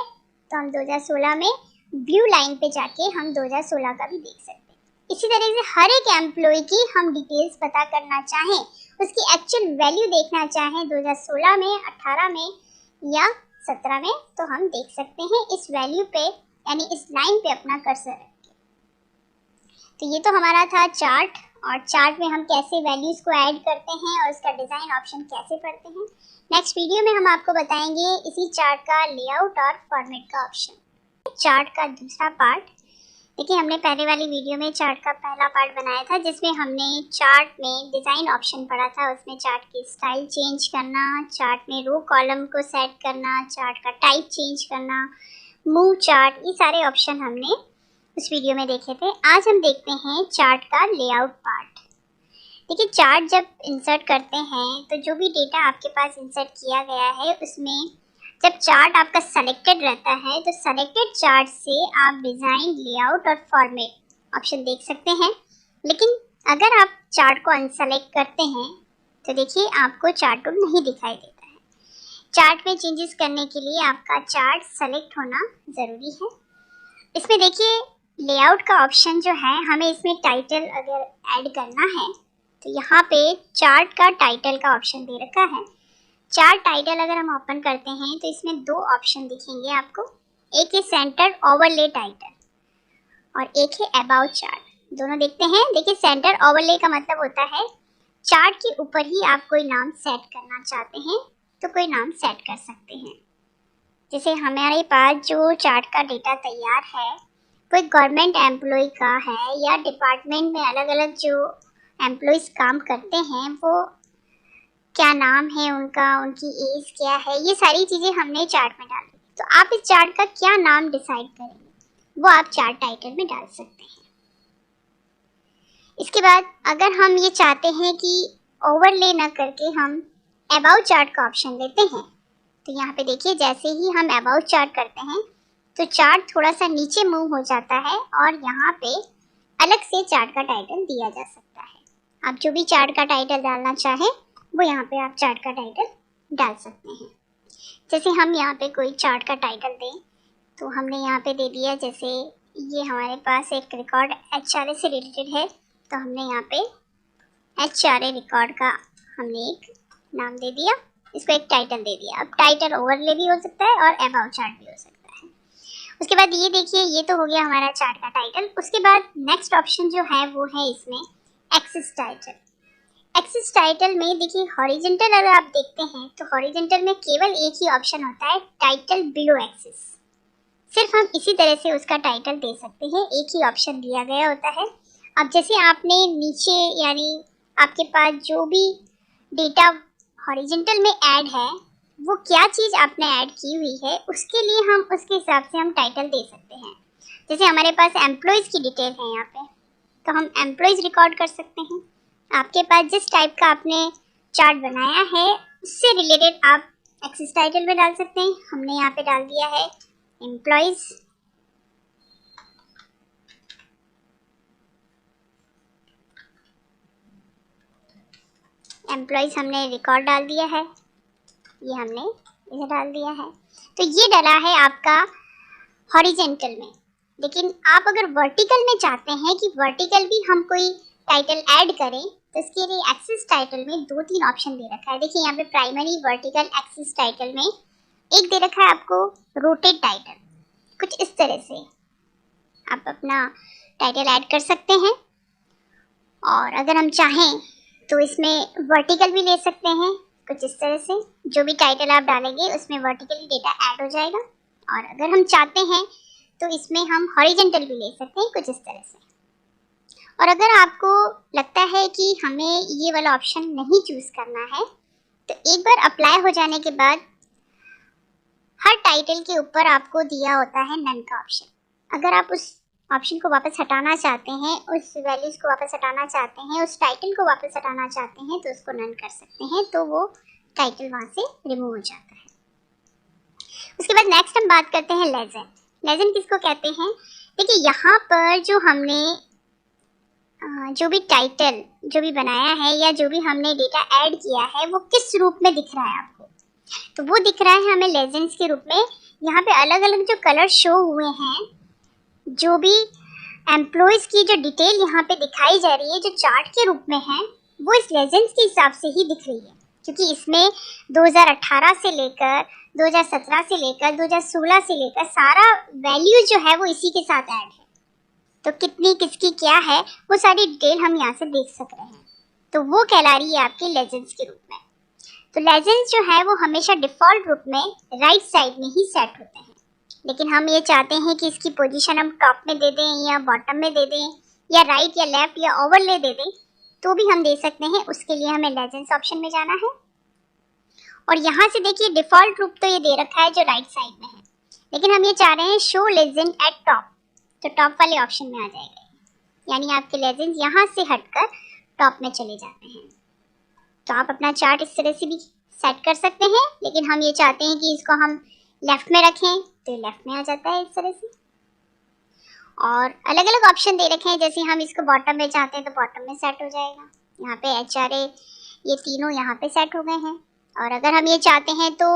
तो हम 2016 में ब्लू लाइन पे जाके हम 2016 का भी देख सकते हैं। इसी तरह से हर एक एम्प्लॉय की हम डिटेल्स पता करना चाहें, उसकी एक्चुअल वैल्यू देखना चाहें 2016 में, 18 में या 17 में, तो हम देख सकते हैं इस वैल्यू पे, यानी इस लाइन पे अपना कर्सर रख के। तो ये तो हमारा था चार्ट, और चार्ट में हम कैसे वैल्यूज को ऐड करते हैं और उसका डिजाइन ऑप्शन कैसे पढ़ते हैं। नेक्स्ट वीडियो में हम आपको बताएंगे इसी चार्ट का लेआउट और फॉर्मेट का ऑप्शन। चार्ट का दूसरा पार्ट, देखिए हमने पहले वाली वीडियो में चार्ट का पहला पार्ट बनाया था जिसमें हमने चार्ट में डिज़ाइन ऑप्शन पढ़ा था। उसमें चार्ट की स्टाइल चेंज करना, चार्ट में रो कॉलम को सेट करना, चार्ट का टाइप चेंज करना, मूव चार्ट, ये सारे ऑप्शन हमने उस वीडियो में देखे थे। आज हम देखते हैं चार्ट का लेआउट पार्ट। देखिए चार्ट जब इंसर्ट करते हैं तो जो भी डेटा आपके पास इंसर्ट किया गया है उसमें जब चार्ट आपका सेलेक्टेड रहता है तो सेलेक्टेड चार्ट से आप डिज़ाइन, लेआउट और फॉर्मेट ऑप्शन देख सकते हैं। लेकिन अगर आप चार्ट को अनसेलेक्ट करते हैं तो देखिए आपको चार्ट टूल नहीं दिखाई देता है। चार्ट में चेंजेस करने के लिए आपका चार्ट सेलेक्ट होना ज़रूरी है। इसमें देखिए लेआउट का ऑप्शन जो है, हमें इसमें टाइटल अगर ऐड करना है तो यहाँ पे चार्ट का टाइटल का ऑप्शन दे रखा है। चार्ट टाइटल अगर हम ओपन करते हैं तो इसमें दो ऑप्शन दिखेंगे आपको, एक है सेंटर ओवरले टाइटल और एक है अबाउट चार्ट। दोनों देखते हैं। देखिए सेंटर ओवरले का मतलब होता है चार्ट के ऊपर ही आप कोई नाम सेट करना चाहते हैं तो कोई नाम सेट कर सकते हैं। जैसे हमारे पास जो चार्ट का डेटा तैयार है, कोई गवर्नमेंट एम्प्लॉय का है या डिपार्टमेंट में अलग अलग जो एम्प्लॉयज काम करते हैं वो क्या नाम है उनका, उनकी एज क्या है, ये सारी चीज़ें हमने चार्ट में डाली। तो आप इस चार्ट का क्या नाम डिसाइड करेंगे वो आप चार्ट टाइटल में डाल सकते हैं। इसके बाद अगर हम ये चाहते हैं कि ओवरले ना करके हम अबाउट चार्ट का ऑप्शन लेते हैं तो यहाँ पे देखिए जैसे ही हम अबाउट चार्ट करते हैं तो चार्ट थोड़ा सा नीचे मूव हो जाता है और यहाँ पे अलग से चार्ट का टाइटल दिया जा सकता है। आप जो भी चार्ट का टाइटल डालना चाहें वो यहाँ पे आप चार्ट का टाइटल डाल सकते हैं। जैसे हम यहाँ पे कोई चार्ट का टाइटल दें तो हमने यहाँ पे दे दिया, जैसे ये हमारे पास एक रिकॉर्ड HRA से रिलेटेड है तो हमने यहाँ पे HRA रिकॉर्ड का हमने एक नाम दे दिया, इसको एक टाइटल दे दिया। अब टाइटल ओवरले भी हो सकता है और अबाउट चार्ट भी हो सकता है। उसके बाद ये देखिए ये तो हो गया हमारा चार्ट का टाइटल। उसके बाद नेक्स्ट ऑप्शन जो है वो है इसमें एक्सिस टाइटल। एक्सिस टाइटल में देखिए हॉरिजॉन्टल अगर आप देखते हैं तो हॉरिजॉन्टल में केवल एक ही ऑप्शन होता है, टाइटल बिलो एक्सिस। सिर्फ हम इसी तरह से उसका टाइटल दे सकते हैं, एक ही ऑप्शन दिया गया होता है। अब जैसे आपने नीचे यानी आपके पास जो भी डेटा हॉरिजॉन्टल में ऐड है वो क्या चीज़ आपने ऐड की हुई है उसके लिए हम उसके हिसाब से हम टाइटल दे सकते हैं। जैसे हमारे पास एम्प्लॉयज़ की डिटेल है यहाँ पे तो हम एम्प्लॉयज़ रिकॉर्ड कर सकते हैं। आपके पास जिस टाइप का आपने चार्ट बनाया है उससे रिलेटेड आप एक्सिस टाइटल में डाल सकते हैं। हमने यहाँ पे डाल दिया है एम्प्लॉयज़। एम्प्लॉयज़ हमने रिकॉर्ड डाल दिया है, ये हमने इसे डाल दिया है। तो ये डाला है आपका हॉरिजॉन्टल में। लेकिन आप अगर वर्टिकल में चाहते हैं कि वर्टिकल भी हम कोई टाइटल ऐड करें तो इसके लिए एक्सिस टाइटल में 2-3 ऑप्शन दे रखा है। देखिए यहाँ पे प्राइमरी, वर्टिकल, एक्सिस टाइटल में एक दे रखा है आपको रोटेट टाइटल। कुछ इस तरह से आप अपना टाइटल ऐड कर सकते हैं। और अगर हम चाहें तो इसमें वर्टिकल भी ले सकते हैं, कुछ इस तरह से। जो भी टाइटल आप डालेंगे उसमें वर्टिकली डेटा ऐड हो जाएगा। और अगर हम चाहते हैं तो इसमें हम हॉरिजॉन्टल भी ले सकते हैं, कुछ इस तरह से। और अगर आपको लगता है कि हमें ये वाला ऑप्शन नहीं चूज करना है, तो एक बार अप्लाई हो जाने के बाद हर टाइटल के ऊपर आपको दिया होता है नन का ऑप्शन। अगर आप उस ऑप्शन को वापस हटाना चाहते हैं, उस वैल्यूज को वापस हटाना चाहते हैं, उस टाइटल को वापस हटाना चाहते हैं, तो उसको नन कर सकते हैं, तो वो टाइटल वहां से रिमूव हो जाता है। उसके बाद नेक्स्ट हम बात करते हैं लेजेंड। लेजेंड किसको कहते हैं? देखिए यहाँ पर जो हमने जो भी टाइटल जो भी बनाया है या जो भी हमने डेटा ऐड किया है, वो किस रूप में दिख रहा है आपको, तो वो दिख रहा है हमें लेजेंड्स के रूप में। यहाँ पे अलग अलग जो कलर शो हुए हैं, जो भी एम्प्लॉयज की जो डिटेल यहाँ पे दिखाई जा रही है, जो चार्ट के रूप में है, वो इस लेजेंड्स के हिसाब से ही दिख रही है, क्योंकि इसमें 2018 से लेकर 2017 से लेकर 2016 से लेकर सारा वैल्यू जो है वो इसी के साथ ऐड है। तो कितनी किसकी क्या है, वो सारी डिटेल हम यहाँ से देख सक रहे हैं, तो वो कहला रही है आपके लेजेंड्स के रूप में। तो लेजेंड्स जो है वो हमेशा डिफॉल्ट रूप में राइट साइड में ही सेट होते हैं, लेकिन हम ये चाहते हैं कि इसकी पोजीशन हम टॉप में दे दें या बॉटम में दे दें या राइट या लेफ्ट या ओवरले दे दें, तो भी हम दे सकते हैं। उसके लिए हमें लेजेंड्स ऑप्शन में जाना है, और यहाँ से देखिए डिफॉल्ट रूप तो ये दे रखा है जो राइट साइड में है, लेकिन हम ये चाह रहे हैं शो लेजेंड एट टॉप, तो टॉप वाले ऑप्शन में आ जाएगा, यानी आपके लेजेंड्स यहाँ से हटकर टॉप में चले जाते हैं। तो आप अपना चार्ट इस तरह से भी सेट कर सकते हैं, लेकिन हम ये चाहते हैं कि इसको हम लेफ्ट में रखें, तो लेफ्ट में आ जाता है इस तरह से। और अलग अलग ऑप्शन दे रखे हैं, जैसे हम इसको बॉटम में चाहते हैं तो बॉटम में सेट हो जाएगा। यहाँ पे HRA ये तीनों यहाँ पे सेट हो गए हैं। और अगर हम ये चाहते हैं तो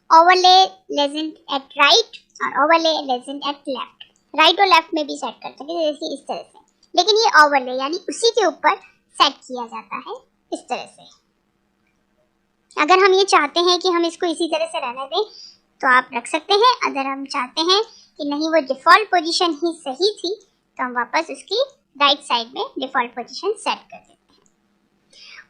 ओवरले लेजेंड एट राइट और overlay legend at left, right और लेफ्ट में भी सेट कर सकते हैं, जैसे इस तरह से, लेकिन ये ओवरले यानी उसी के ऊपर सेट किया जाता है इस तरह से। अगर हम ये चाहते हैं कि हम इसको इसी तरह से रहने दें तो आप रख सकते हैं। अगर हम चाहते हैं कि नहीं वो डिफॉल्ट पोजीशन ही सही थी, तो हम वापस उसकी राइट साइड में डिफॉल्ट पोजीशन सेट कर देते हैं।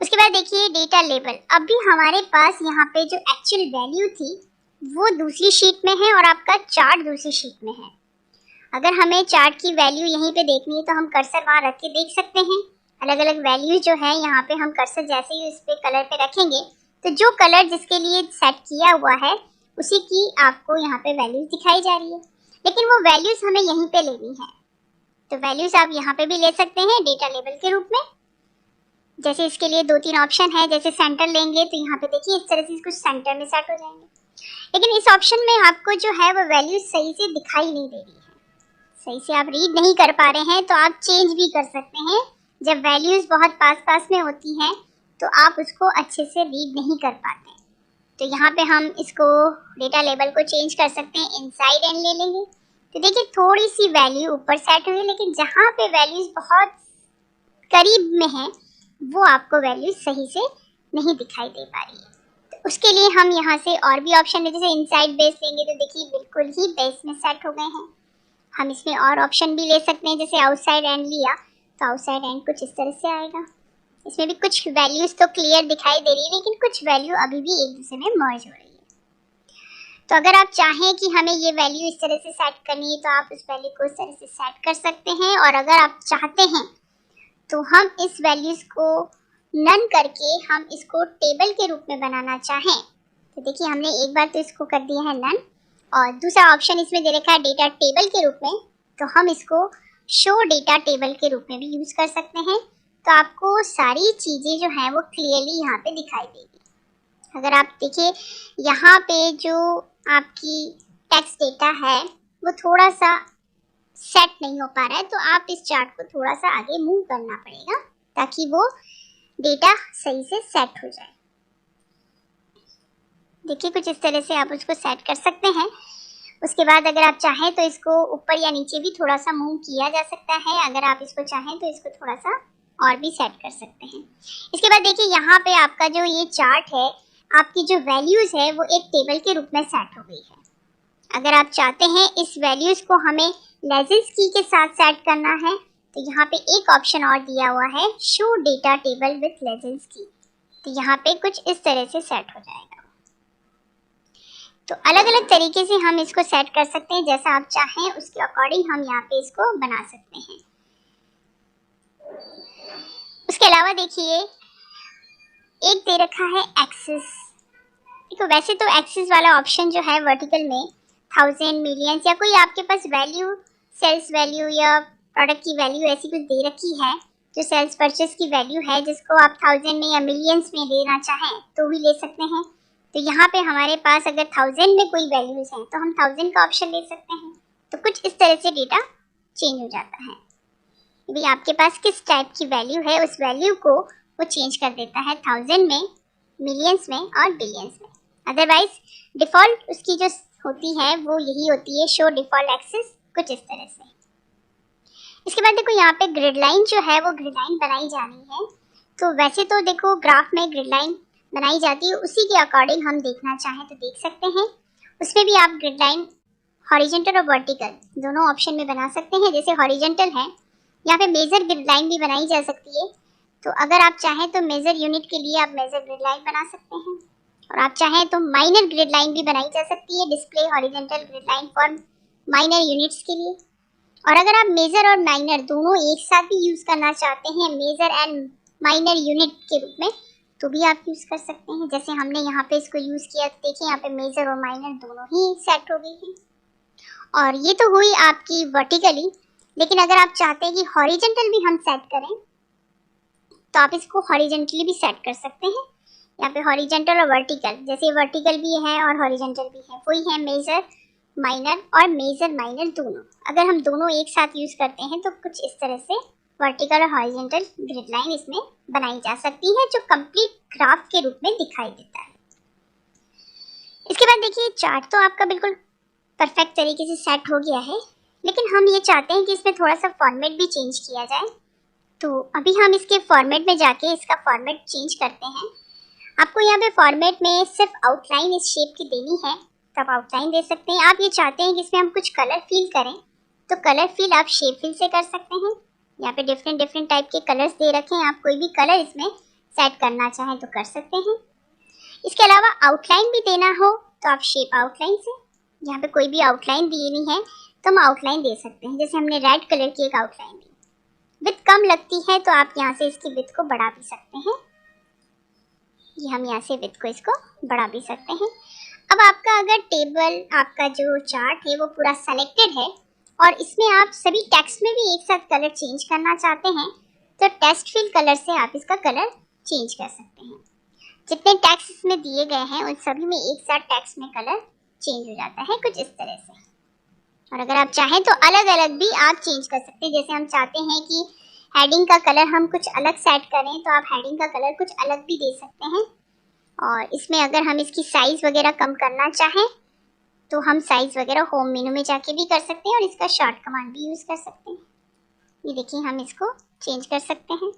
उसके बाद देखिए डेटा लेबल। अब भी हमारे पास यहाँ पे जो एक्चुअल वैल्यू थी वो दूसरी शीट में है और आपका चार्ट दूसरी शीट में है। अगर हमें चार्ट की वैल्यू यहीं पे देखनी है तो हम कर्सर वहाँ रख के देख सकते हैं। अलग अलग वैल्यू जो है यहाँ पे हम कर्सर जैसे ही उस पे कलर पे रखेंगे तो जो कलर जिसके लिए सेट किया हुआ है उसी की आपको यहाँ पे वैल्यूज दिखाई जा रही है, लेकिन वो वैल्यूज हमें यहीं पे लेनी है। तो वैल्यूज आप यहाँ पे भी ले सकते हैं डेटा लेबल के रूप में। जैसे इसके लिए 2-3 ऑप्शन है, जैसे सेंटर लेंगे तो यहाँ पे देखिए इस तरह से कुछ सेंटर में सेट हो जाएंगे, लेकिन इस ऑप्शन में आपको जो है वो वैल्यूज सही से दिखाई नहीं दे रही है, सही से आप रीड नहीं कर पा रहे हैं, तो आप चेंज भी कर सकते हैं। जब वैल्यूज बहुत पास पास में होती हैं तो आप उसको अच्छे से रीड नहीं कर पाते, तो यहाँ पे हम इसको डेटा लेबल को चेंज कर सकते हैं, इनसाइड एंड ले लेंगे। तो देखिए थोड़ी सी वैल्यू ऊपर सेट हुई, लेकिन जहाँ पे वैल्यूज बहुत करीब में है वो आपको वैल्यूज सही से नहीं दिखाई दे पा रही है। तो उसके लिए हम यहाँ से और भी ऑप्शन है, जैसे इनसाइड बेस लेंगे तो देखिए बिल्कुल ही बेस में सेट हो गए हैं। हम इसमें और ऑप्शन भी ले सकते हैं, जैसे आउटसाइड एंड लिया तो आउटसाइड एंड कुछ इस तरह से आएगा। इसमें भी कुछ वैल्यूज तो क्लियर दिखाई दे रही है, लेकिन कुछ वैल्यू अभी भी एक दूसरे में मर्ज हो रही है। तो अगर आप चाहें कि हमें ये वैल्यू इस तरह से सेट करनी है तो आप उस वैल्यू को इस तरह से सेट कर सकते हैं, और अगर आप चाहते हैं तो हम इस वैल्यूज को नन करके हम इसको टेबल के रूप में बनाना चाहें तो देखिए हमने एक बार तो इसको कर दिया है नन, और दूसरा ऑप्शन इसमें दे रखा है डेटा टेबल के रूप में, तो हम इसको शो डेटा टेबल के रूप में भी यूज कर सकते हैं। तो आपको सारी चीजें जो हैं वो क्लियरली यहाँ पे दिखाई देगी। अगर आप देखिए यहाँ पे जो आपकी टेक्स्ट डेटा है वो थोड़ा सा सेट नहीं हो पा रहा है, तो आप इस चार्ट को थोड़ा सा आगे मूव करना पड़ेगा ताकि वो डेटा सही से सेट हो जाए। देखिए कुछ इस तरह से आप उसको सेट कर सकते हैं। उसके बाद अगर आप चाहें तो इसको ऊपर या नीचे भी थोड़ा सा मूव किया जा सकता है। अगर आप इसको चाहें तो इसको थोड़ा सा और भी सेट कर सकते हैं। इसके बाद देखिए यहाँ पे आपका जो ये चार्ट है, आपकी जो वैल्यूज है वो एक टेबल के रूप में सेट हो गई है। अगर आप चाहते हैं इस वैल्यूज को हमें लेजेंड्स की के साथ सेट करना है तो यहाँ पे एक ऑप्शन और दिया हुआ है, show data table with legends की। तो यहाँ पे कुछ इस तरह से सेट हो जाएगा। तो अलग अलग तरीके से हम इसको सेट कर सकते हैं, जैसा आप चाहें उसके अकॉर्डिंग हम यहाँ पे इसको बना सकते हैं। उसके अलावा देखिए एक दे रखा है एक्सिस। देखो वैसे तो एक्सिस वाला ऑप्शन जो है वर्टिकल में 1000 मिलियंस या कोई आपके पास वैल्यू, सेल्स वैल्यू या प्रोडक्ट की वैल्यू ऐसी कुछ दे रखी है जो सेल्स परचेस की वैल्यू है, जिसको आप 1000 में या मिलियंस में लेना चाहें तो भी ले सकते हैं। तो यहाँ पे हमारे पास अगर 1000 में कोई वैल्यूज हैं तो हम 1000 का ऑप्शन ले सकते हैं। तो कुछ इस तरह से डेटा चेंज हो जाता है। भी आपके पास किस टाइप की वैल्यू है उस वैल्यू को वो चेंज कर देता है 1000 में, मिलियंस में और बिलियंस में। अदरवाइज डिफॉल्ट उसकी जो होती है वो यही होती है, शो डिफॉल्ट एक्सिस, कुछ इस तरह से। इसके बाद देखो यहाँ पे ग्रिड लाइन जो है वो ग्रिड लाइन बनाई जानी है। तो वैसे तो देखो ग्राफ में ग्रिड लाइन बनाई जाती है, उसी के अकॉर्डिंग हम देखना चाहें तो देख सकते हैं। उसमें भी आप ग्रिड लाइन हॉरिजॉन्टल और वर्टिकल दोनों ऑप्शन में बना सकते हैं। जैसे हॉरिजॉन्टल है, यहाँ पे मेजर ग्रिड लाइन भी बनाई जा सकती है। तो अगर आप चाहें तो मेजर यूनिट के लिए आप मेजर ग्रिड लाइन बना सकते हैं, और आप चाहें तो माइनर ग्रिड लाइन भी बनाई जा सकती है, display horizontal grid line for minor units के लिए। और अगर आप मेजर और माइनर दोनों एक साथ भी यूज करना चाहते हैं, मेजर एंड माइनर यूनिट के रूप में, तो भी आप यूज कर सकते हैं। जैसे हमने यहाँ पे इसको यूज किया, तो देखिए यहाँ पे मेजर और माइनर दोनों ही सेट हो गई है। और ये तो हुई आपकी वर्टिकली, लेकिन अगर आप चाहते हैं कि हॉरिजॉन्टल भी हम सेट करें तो आप इसको हॉरिजॉन्टली भी सेट कर सकते हैं। यहाँ पे हॉरिजॉन्टल और वर्टिकल, जैसे वर्टिकल भी है और हॉरिजॉन्टल भी है, वही है मेजर माइनर और मेजर माइनर दोनों। अगर हम दोनों एक साथ यूज करते हैं तो कुछ इस तरह से वर्टिकल और हॉरिजॉन्टल ग्रिड लाइन इसमें बनाई जा सकती है, जो कंप्लीट ग्राफ के रूप में दिखाई देता है। इसके बाद देखिए चार्ट तो आपका बिल्कुल परफेक्ट तरीके से सेट हो गया है, लेकिन हम ये चाहते हैं कि इसमें थोड़ा सा फॉर्मेट भी चेंज किया जाए। तो अभी हम इसके फॉर्मेट में जाके इसका फॉर्मेट चेंज करते हैं। आपको यहाँ पे फॉर्मेट में सिर्फ आउटलाइन इस शेप की देनी है, तब आउटलाइन दे सकते हैं। आप ये चाहते हैं कि इसमें हम कुछ कलर फिल करें तो कलर फिल आप शेप फिल से कर सकते हैं। यहाँ पे डिफरेंट टाइप के कलर्स दे रखे हैं, आप कोई भी कलर इसमें सेट करना चाहें तो कर सकते हैं। इसके अलावा आउटलाइन भी देना हो तो आप शेप आउटलाइन से, यहाँ पे कोई भी आउटलाइन देनी है तो हम आउटलाइन दे सकते हैं। जैसे हमने रेड कलर की एक आउटलाइन दी, विथ कम लगती है तो आप यहाँ से इसकी विथ को बढ़ा भी सकते हैं। ये हम यहाँ से विथ को इसको बढ़ा भी सकते हैं। अब आपका अगर टेबल, आपका जो चार्ट है वो पूरा सेलेक्टेड है और इसमें आप सभी टेक्स्ट में भी एक साथ कलर चेंज करना चाहते हैं, तो टेक्स्ट फिल कलर से आप इसका कलर चेंज कर सकते हैं। जितने टेक्स्ट इसमें दिए गए हैं उन सभी में एक साथ टेक्स्ट में कलर चेंज हो जाता है, कुछ इस तरह से। और अगर आप चाहें तो अलग अलग भी आप चेंज कर सकते हैं। जैसे हम चाहते हैं कि हेडिंग का कलर हम कुछ अलग सेट करें तो आप हेडिंग का कलर कुछ अलग भी दे सकते हैं। और इसमें अगर हम इसकी साइज वगैरह कम करना चाहें तो हम साइज वगैरह होम मेनू में जाके भी कर सकते हैं और इसका शॉर्ट कमांड भी यूज कर सकते हैं। ये देखिए हम इसको चेंज कर सकते हैं।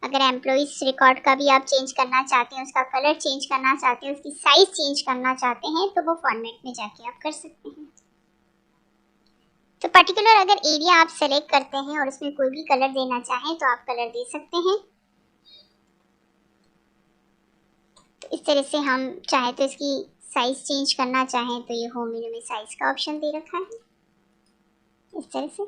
अगर एम्प्लॉइज रिकॉर्ड का भी आप चेंज करना चाहते हैं, उसका कलर चेंज करना चाहते हैं, उसकी साइज चेंज करना चाहते हैं, तो वो फॉर्मेट में जाके आप कर सकते हैं। तो पर्टिकुलर अगर एरिया आप सेलेक्ट करते हैं और उसमें कोई भी कलर देना चाहें तो आप कलर दे सकते हैं। तो इस तरह से हम चाहे तो इसकी साइज चेंज करना चाहें तो ये होम मेनू में साइज का ऑप्शन दे रखा है, इस तरह से।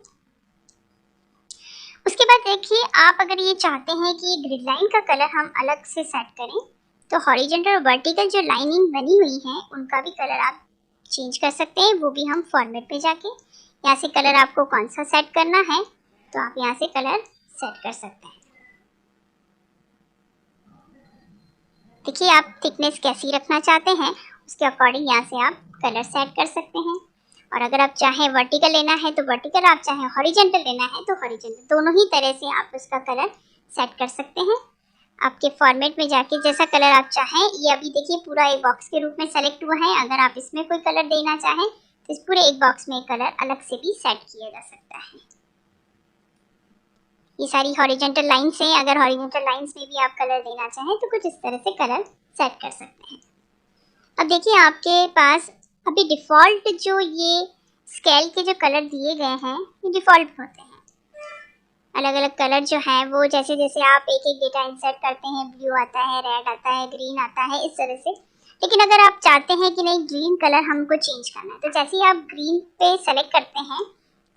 उसके बाद देखिए आप अगर ये चाहते हैं कि ग्रिड लाइन का कलर हम अलग से सेट करें तो हॉरिजॉन्टल और वर्टिकल जो लाइनिंग बनी हुई है उनका भी कलर आप चेंज कर सकते हैं। वो भी हम फॉर्मेट पे जाके यहाँ से कलर आपको कौन सा सेट करना है तो आप यहाँ से कलर सेट कर सकते हैं। देखिए आप थिकनेस कैसी रखना चाहते हैं उसके अकॉर्डिंग यहाँ से आप कलर सेट कर सकते हैं। और अगर आप चाहें वर्टिकल लेना है तो वर्टिकल, आप चाहें हॉरिजॉन्टल लेना है तो हॉरिजॉन्टल, दोनों ही तरह से आप उसका कलर सेट कर सकते हैं। आपके फॉर्मेट में जाके जैसा कलर आप चाहें, ये अभी देखिए पूरा एक बॉक्स के रूप में सेलेक्ट हुआ है। अगर आप इसमें कोई कलर देना चाहें तो इस पूरे एक बॉक्स में कलर अलग से भी सेट किया जा सकता है। ये सारी हॉरिजॉन्टल लाइन्स हैं, अगर हॉरिजॉन्टल लाइन्स में भी आप कलर देना चाहें तो कुछ इस तरह से कलर सेट कर सकते हैं। अब देखिए आपके पास अभी डिफ़ॉल्ट जो ये स्केल के जो कलर दिए गए हैं ये डिफ़ॉल्ट होते हैं। अलग अलग कलर जो हैं वो जैसे जैसे आप एक एक डेटा इंसर्ट करते हैं, ब्लू आता है, रेड आता है, ग्रीन आता है, इस तरह से। लेकिन अगर आप चाहते हैं कि नहीं ग्रीन कलर हमको चेंज करना है तो जैसे ही आप ग्रीन पे सेलेक्ट करते हैं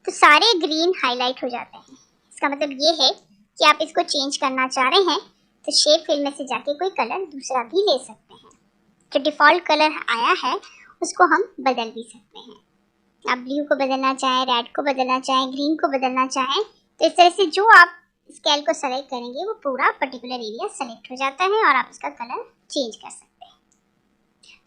तो सारे ग्रीन हाईलाइट हो जाते हैं। इसका मतलब ये है कि आप इसको चेंज करना चाह रहे हैं तो शेप फिल में से जाके कोई कलर दूसरा भी ले सकते हैं। जो डिफ़ॉल्ट कलर आया है उसको हम बदल भी सकते हैं। आप ब्लू को बदलना चाहें, रेड को बदलना चाहें, ग्रीन को बदलना चाहें, तो इस तरह से जो आप स्केल को सेलेक्ट करेंगे वो पूरा पर्टिकुलर एरिया सेलेक्ट हो जाता है और आप उसका कलर चेंज कर सकते हैं।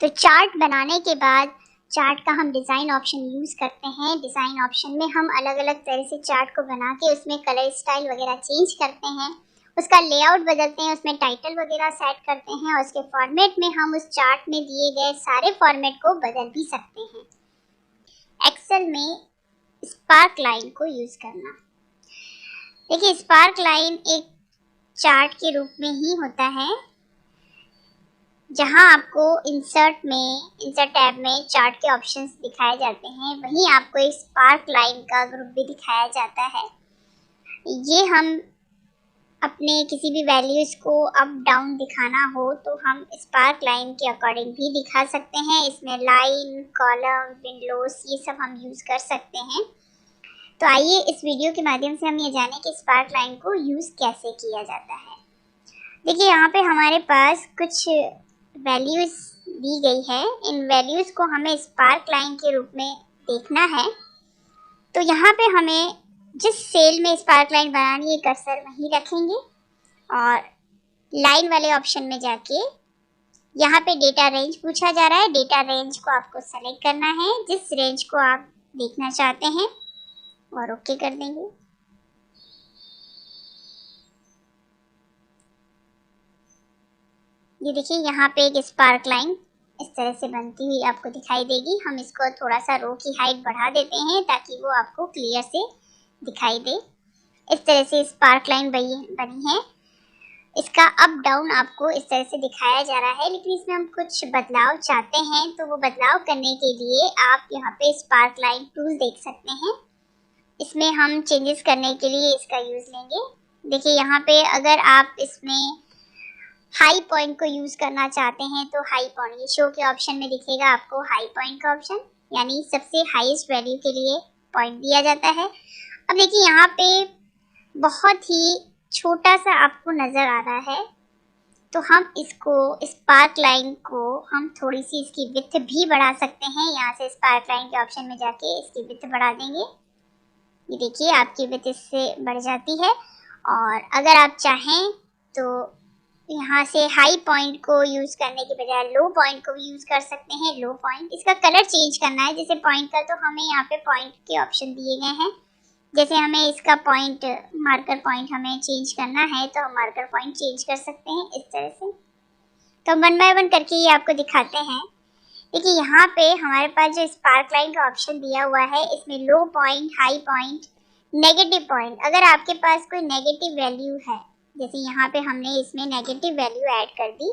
तो चार्ट बनाने के बाद चार्ट का हम डिज़ाइन ऑप्शन यूज़ करते हैं। डिज़ाइन ऑप्शन में हम अलग अलग तरह से चार्ट को बना के उसमें कलर स्टाइल वगैरह चेंज करते हैं, उसका लेआउट बदलते हैं, उसमें टाइटल वगैरह सेट करते हैं और उसके फॉर्मेट में हम उस चार्ट में दिए गए सारे फॉर्मेट को बदल भी सकते हैं। एक्सेल में स्पार्क लाइन को यूज़ करना। देखिए, स्पार्क लाइन एक चार्ट के रूप में ही होता है जहां आपको इंसर्ट टैब में चार्ट के ऑप्शंस दिखाए जाते हैं, वहीं आपको एक स्पार्क लाइन का ग्रुप भी दिखाया जाता है। ये हम अपने किसी भी वैल्यूज को अप डाउन दिखाना हो तो हम स्पार्क लाइन के अकॉर्डिंग भी दिखा सकते हैं। इसमें लाइन, कॉलम, विंडोज ये सब हम यूज़ कर सकते हैं। तो आइए इस वीडियो के माध्यम से हम ये जानें कि स्पार्क लाइन को यूज़ कैसे किया जाता है। देखिए, यहाँ पे हमारे पास कुछ वैल्यूज दी गई है। इन वैल्यूज को हमें स्पार्क लाइन के रूप में देखना है। तो यहाँ पे हमें जिस सेल में स्पार्क लाइन बनानी है कर्सर वहीं रखेंगे और लाइन वाले ऑप्शन में जाके यहाँ पे डेटा रेंज पूछा जा रहा है। डेटा रेंज को आपको सेलेक्ट करना है जिस रेंज को आप देखना चाहते हैं और ओके कर देंगे। ये देखिए, यहाँ पे एक स्पार्क लाइन इस तरह से बनती हुई आपको दिखाई देगी। हम इसको थोड़ा सा रो की हाइट बढ़ा देते हैं ताकि वो आपको क्लियर से दिखाई दे। इस तरह से स्पार्क लाइन बनी है। इसका अप डाउन आपको इस तरह से दिखाया जा रहा है, लेकिन इसमें हम कुछ बदलाव चाहते हैं तो वो बदलाव करने के लिए आप यहाँ पे स्पार्क लाइन टूल देख सकते हैं। इसमें हम चेंजेस करने के लिए इसका यूज़ लेंगे। देखिए, यहाँ पे अगर आप इसमें हाई पॉइंट को यूज़ करना चाहते हैं तो हाई पॉइंट, ये शो के ऑप्शन में दिखेगा आपको हाई पॉइंट का ऑप्शन, यानी सबसे हाईएस्ट वैल्यू के लिए पॉइंट दिया जाता है। अब देखिए, यहाँ पे बहुत ही छोटा सा आपको नज़र आ रहा है, तो हम इसको स्पार्क लाइन को हम थोड़ी सी इसकी विड्थ भी बढ़ा सकते हैं। यहाँ से स्पार्क लाइन के ऑप्शन में जाके इसकी विड्थ बढ़ा देंगे। ये देखिए, आपकी विड्थ इससे बढ़ जाती है। और अगर आप चाहें तो यहाँ से हाई पॉइंट को यूज़ करने के बजाय लो पॉइंट को भी यूज़ कर सकते हैं। लो पॉइंट, इसका कलर चेंज करना है जैसे पॉइंट का, तो हमें यहाँ पे पॉइंट के ऑप्शन दिए गए हैं। जैसे हमें इसका पॉइंट, मार्कर पॉइंट हमें चेंज करना है तो हम मार्कर पॉइंट चेंज कर सकते हैं इस तरह से। तो 1 बाय 1 करके ये आपको दिखाते हैं। देखिए, यहाँ पे हमारे पास जो स्पार्क लाइन का ऑप्शन दिया हुआ है, इसमें low point, high point, negative point. अगर आपके पास कोई नेगेटिव वैल्यू है, जैसे यहाँ पे हमने इसमें नेगेटिव वैल्यू ऐड कर दी,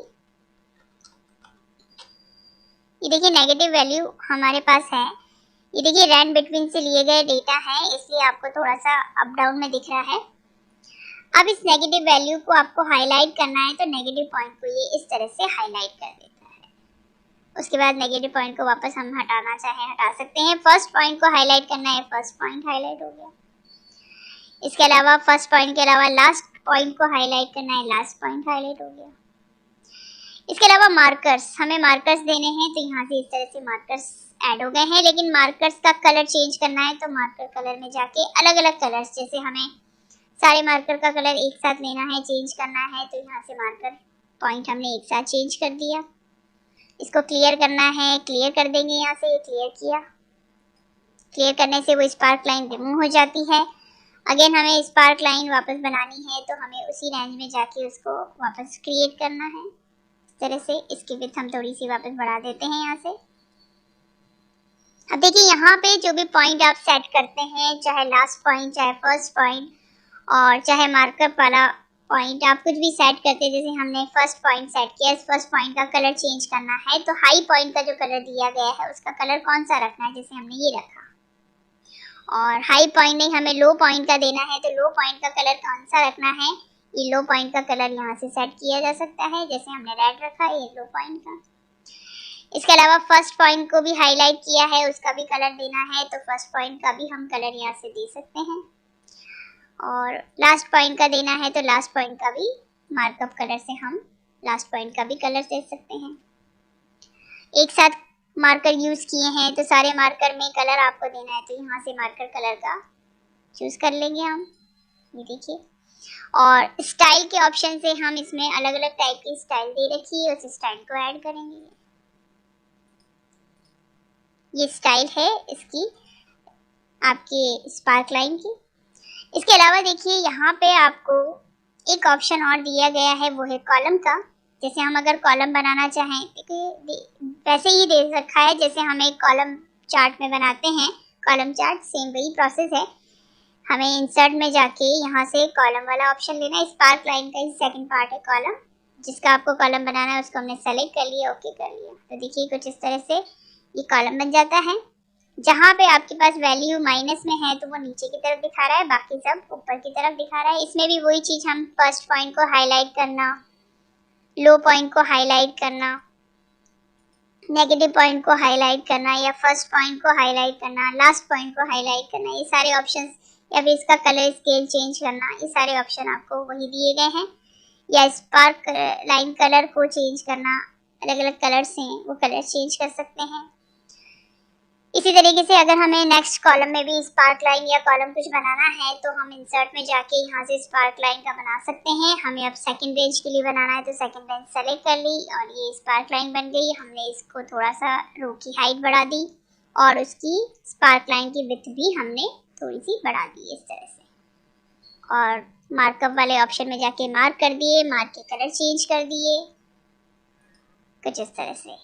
ये देखिए नेगेटिव वैल्यू हमारे पास है। ये देखिए, रैंड बिटवीन से लिए गए डेटा है, इसलिए आपको थोड़ा सा अप डाउन में दिख रहा है। अब इस नेगेटिव वैल्यू को आपको हाईलाइट करना है तो नेगेटिव पॉइंट को ये इस तरह से हाईलाइट कर देता है। उसके बाद नेगेटिव पॉइंट को वापस हम हटाना चाहे हटा सकते हैं। फर्स्ट पॉइंट को हाईलाइट करना है, फर्स्ट पॉइंट हाईलाइट हो गया। इसके अलावा फर्स्ट पॉइंट के अलावा लास्ट पॉइंट को हाईलाइट करना है, लास्ट पॉइंट हाईलाइट हो गया। इसके अलावा मार्कर्स, हमें मार्कर्स देने हैं तो यहाँ से इस तरह से मार्कर्स ऐड हो गए हैं। लेकिन मार्कर्स का कलर चेंज करना है तो मार्कर कलर में जाके अलग अलग कलर्स, जैसे हमें सारे मार्कर का कलर एक साथ लेना है, चेंज करना है, तो यहाँ से मार्कर पॉइंट हमने एक साथ चेंज कर दिया। इसको क्लियर करना है, क्लियर कर देंगे। यहाँ से क्लियर किया, क्लियर करने से वो स्पार्क लाइन रिमूव हो जाती है। अगेन हमें स्पार्क लाइन वापस बनानी है तो हमें उसी रेंज में जाके उसको वापस क्रिएट करना है इस तरह से। इसकी विड्थ हम थोड़ी सी वापस बढ़ा देते हैं यहाँ से। अब देखिए, यहाँ पे जो भी पॉइंट आप सेट करते हैं, चाहे लास्ट पॉइंट, चाहे फर्स्ट पॉइंट और चाहे मार्कअप वाला पॉइंट, आप कुछ भी सेट करते हैं। जैसे हमने फर्स्ट पॉइंट सेट किया, इस फर्स्ट पॉइंट का कलर चेंज करना है तो हाई पॉइंट का जो कलर दिया गया है उसका कलर कौन सा रखना है, जैसे हमने ये रखा। और हाई पॉइंट नहीं, हमें लो पॉइंट का देना है तो लो पॉइंट का कलर कौन सा रखना है, ये लो पॉइंट का कलर यहाँ से सेट किया जा सकता है। जैसे हमने रेड रखा है, ये लो पॉइंट का। इसके अलावा फर्स्ट पॉइंट को भी हाईलाइट किया है, उसका भी कलर देना है तो फर्स्ट पॉइंट का भी हम कलर यहाँ से दे सकते हैं। और लास्ट पॉइंट का देना है तो लास्ट पॉइंट का भी मार्कअप कलर से हम लास्ट पॉइंट का भी कलर दे सकते हैं। एक साथ मार्कर यूज किए हैं तो सारे मार्कर में कलर आपको देना है, तो यहाँ से मार्कर कलर का चूज कर लेंगे हम। ये देखिए, और स्टाइल के ऑप्शन से हम इसमें अलग अलग टाइप की स्टाइल दे रखी है, उस स्टाइल को ऐड करेंगे। ये स्टाइल है इसकी आपके स्पार्क लाइन की। इसके अलावा देखिए यहाँ पे आपको एक ऑप्शन और दिया गया है, वो है कॉलम का। जैसे हम अगर कॉलम बनाना चाहें, वैसे ही दे रखा है जैसे हम एक कॉलम चार्ट में बनाते हैं। कॉलम चार्ट सेम वही प्रोसेस है। हमें इंसर्ट में जाके यहाँ से कॉलम वाला ऑप्शन लेना है। स्पार्क लाइन का ही सेकंड पार्ट है कॉलम, जिसका आपको कॉलम बनाना है उसको हमने सेलेक्ट कर लिया, ओके कर लिया। तो देखिए कुछ इस तरह से ये कॉलम बन जाता है। जहाँ पे आपके पास वैल्यू माइनस में है तो वो नीचे की तरफ दिखा रहा है, बाकी सब ऊपर की तरफ दिखा रहा है। इसमें भी वही चीज, हम फर्स्ट पॉइंट को हाईलाइट करना, लो पॉइंट को हाईलाइट करना, नेगेटिव पॉइंट को हाईलाइट करना, या फर्स्ट पॉइंट को हाईलाइट करना, लास्ट पॉइंट को हाईलाइट करना, ये सारे ऑप्शंस, या फिर इसका कलर स्केल चेंज करना, ये सारे ऑप्शन आपको वही दिए गए हैं। या स्पार्क लाइन कलर को चेंज करना, अलग अलग कलर्स हैं वो कलर चेंज कर सकते हैं। इसी तरीके से अगर हमें नेक्स्ट कॉलम में भी स्पार्क लाइन या कॉलम कुछ बनाना है तो हम इंसर्ट में जाके यहाँ से स्पार्क लाइन का बना सकते हैं। हमें अब सेकंड रेंज के लिए बनाना है तो सेकंड रेंज सेलेक्ट कर ली और ये स्पार्क लाइन बन गई। हमने इसको थोड़ा सा रो की हाइट बढ़ा दी और उसकी स्पार्क लाइन की विड्थ भी हमने थोड़ी सी बढ़ा दी इस तरह से, और मार्कअप वाले ऑप्शन में जाके मार्क कर दिए, मार्क के कलर चेंज कर दिए कुछ इस तरह से।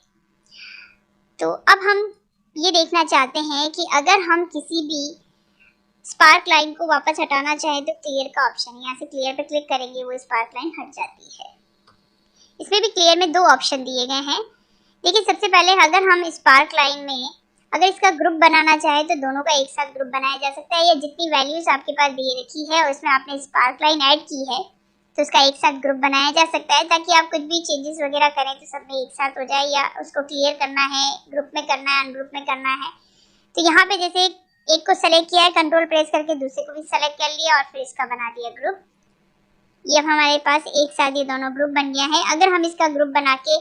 तो अब हम ये देखना चाहते हैं कि अगर हम किसी भी स्पार्क लाइन को वापस हटाना चाहें तो क्लियर का ऑप्शन, यहाँ से क्लियर पे क्लिक करेंगे वो स्पार्क लाइन हट जाती है। इसमें भी क्लियर में दो ऑप्शन दिए गए हैं। देखिए सबसे पहले अगर हम स्पार्क लाइन में अगर इसका ग्रुप बनाना चाहे तो दोनों का एक साथ ग्रुप बनाया जा सकता है, या जितनी वैल्यूज आपके पास दे रखी है और इसमें आपने स्पार्क लाइन ऐड की है तो उसका एक साथ ग्रुप बनाया जा सकता है, ताकि आप कुछ भी चेंजेस वगैरह करें तो सब में एक साथ हो जाए, या उसको क्लियर करना है, ग्रुप में करना है, अनग्रुप में करना है। तो यहाँ पे जैसे एक को सेलेक्ट किया है, कंट्रोल प्रेस करके दूसरे को भी सेलेक्ट कर लिया और फिर इसका बना दिया ग्रुप। ये अब हमारे पास एक साथ ये दोनों ग्रुप बन गया है। अगर हम इसका ग्रुप बना के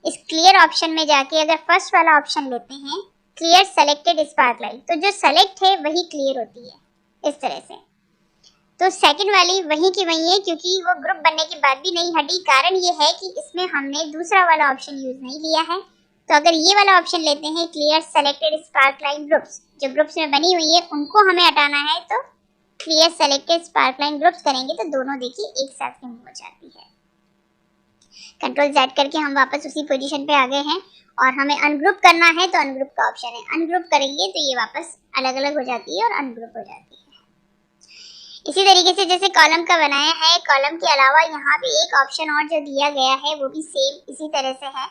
इस क्लियर ऑप्शन में जाके अगर फर्स्ट वाला ऑप्शन लेते हैं, क्लियर सेलेक्टेड स्पार्क लाइन, तो जो सेलेक्ट है वही क्लियर होती है इस तरह से। तो सेकंड वाली वही की वही है, क्योंकि वो ग्रुप बनने के बाद भी नहीं हटी। कारण ये है कि इसमें हमने दूसरा वाला ऑप्शन यूज नहीं लिया है। तो अगर ये वाला ऑप्शन लेते हैं clear selected spark line groups, जो ग्रुप्स में बनी हुई है उनको हमें हटाना है, तो clear selected spark line groups करेंगे तो दोनों देखिए एक साथ रिमूव हो जाती है। कंट्रोल Z करके हम वापस उसी पोजीशन पे आ गए हैं, और हमें अनग्रुप करना है तो अनग्रुप का ऑप्शन है, अनग्रुप करेंगे तो ये वापस अलग अलग हो जाती है और अनग्रुप हो जाती है। इसी तरीके से जैसे कॉलम का बनाया है, कॉलम के अलावा यहाँ पे एक ऑप्शन और जो दिया गया है वो भी सेम इसी तरह से है।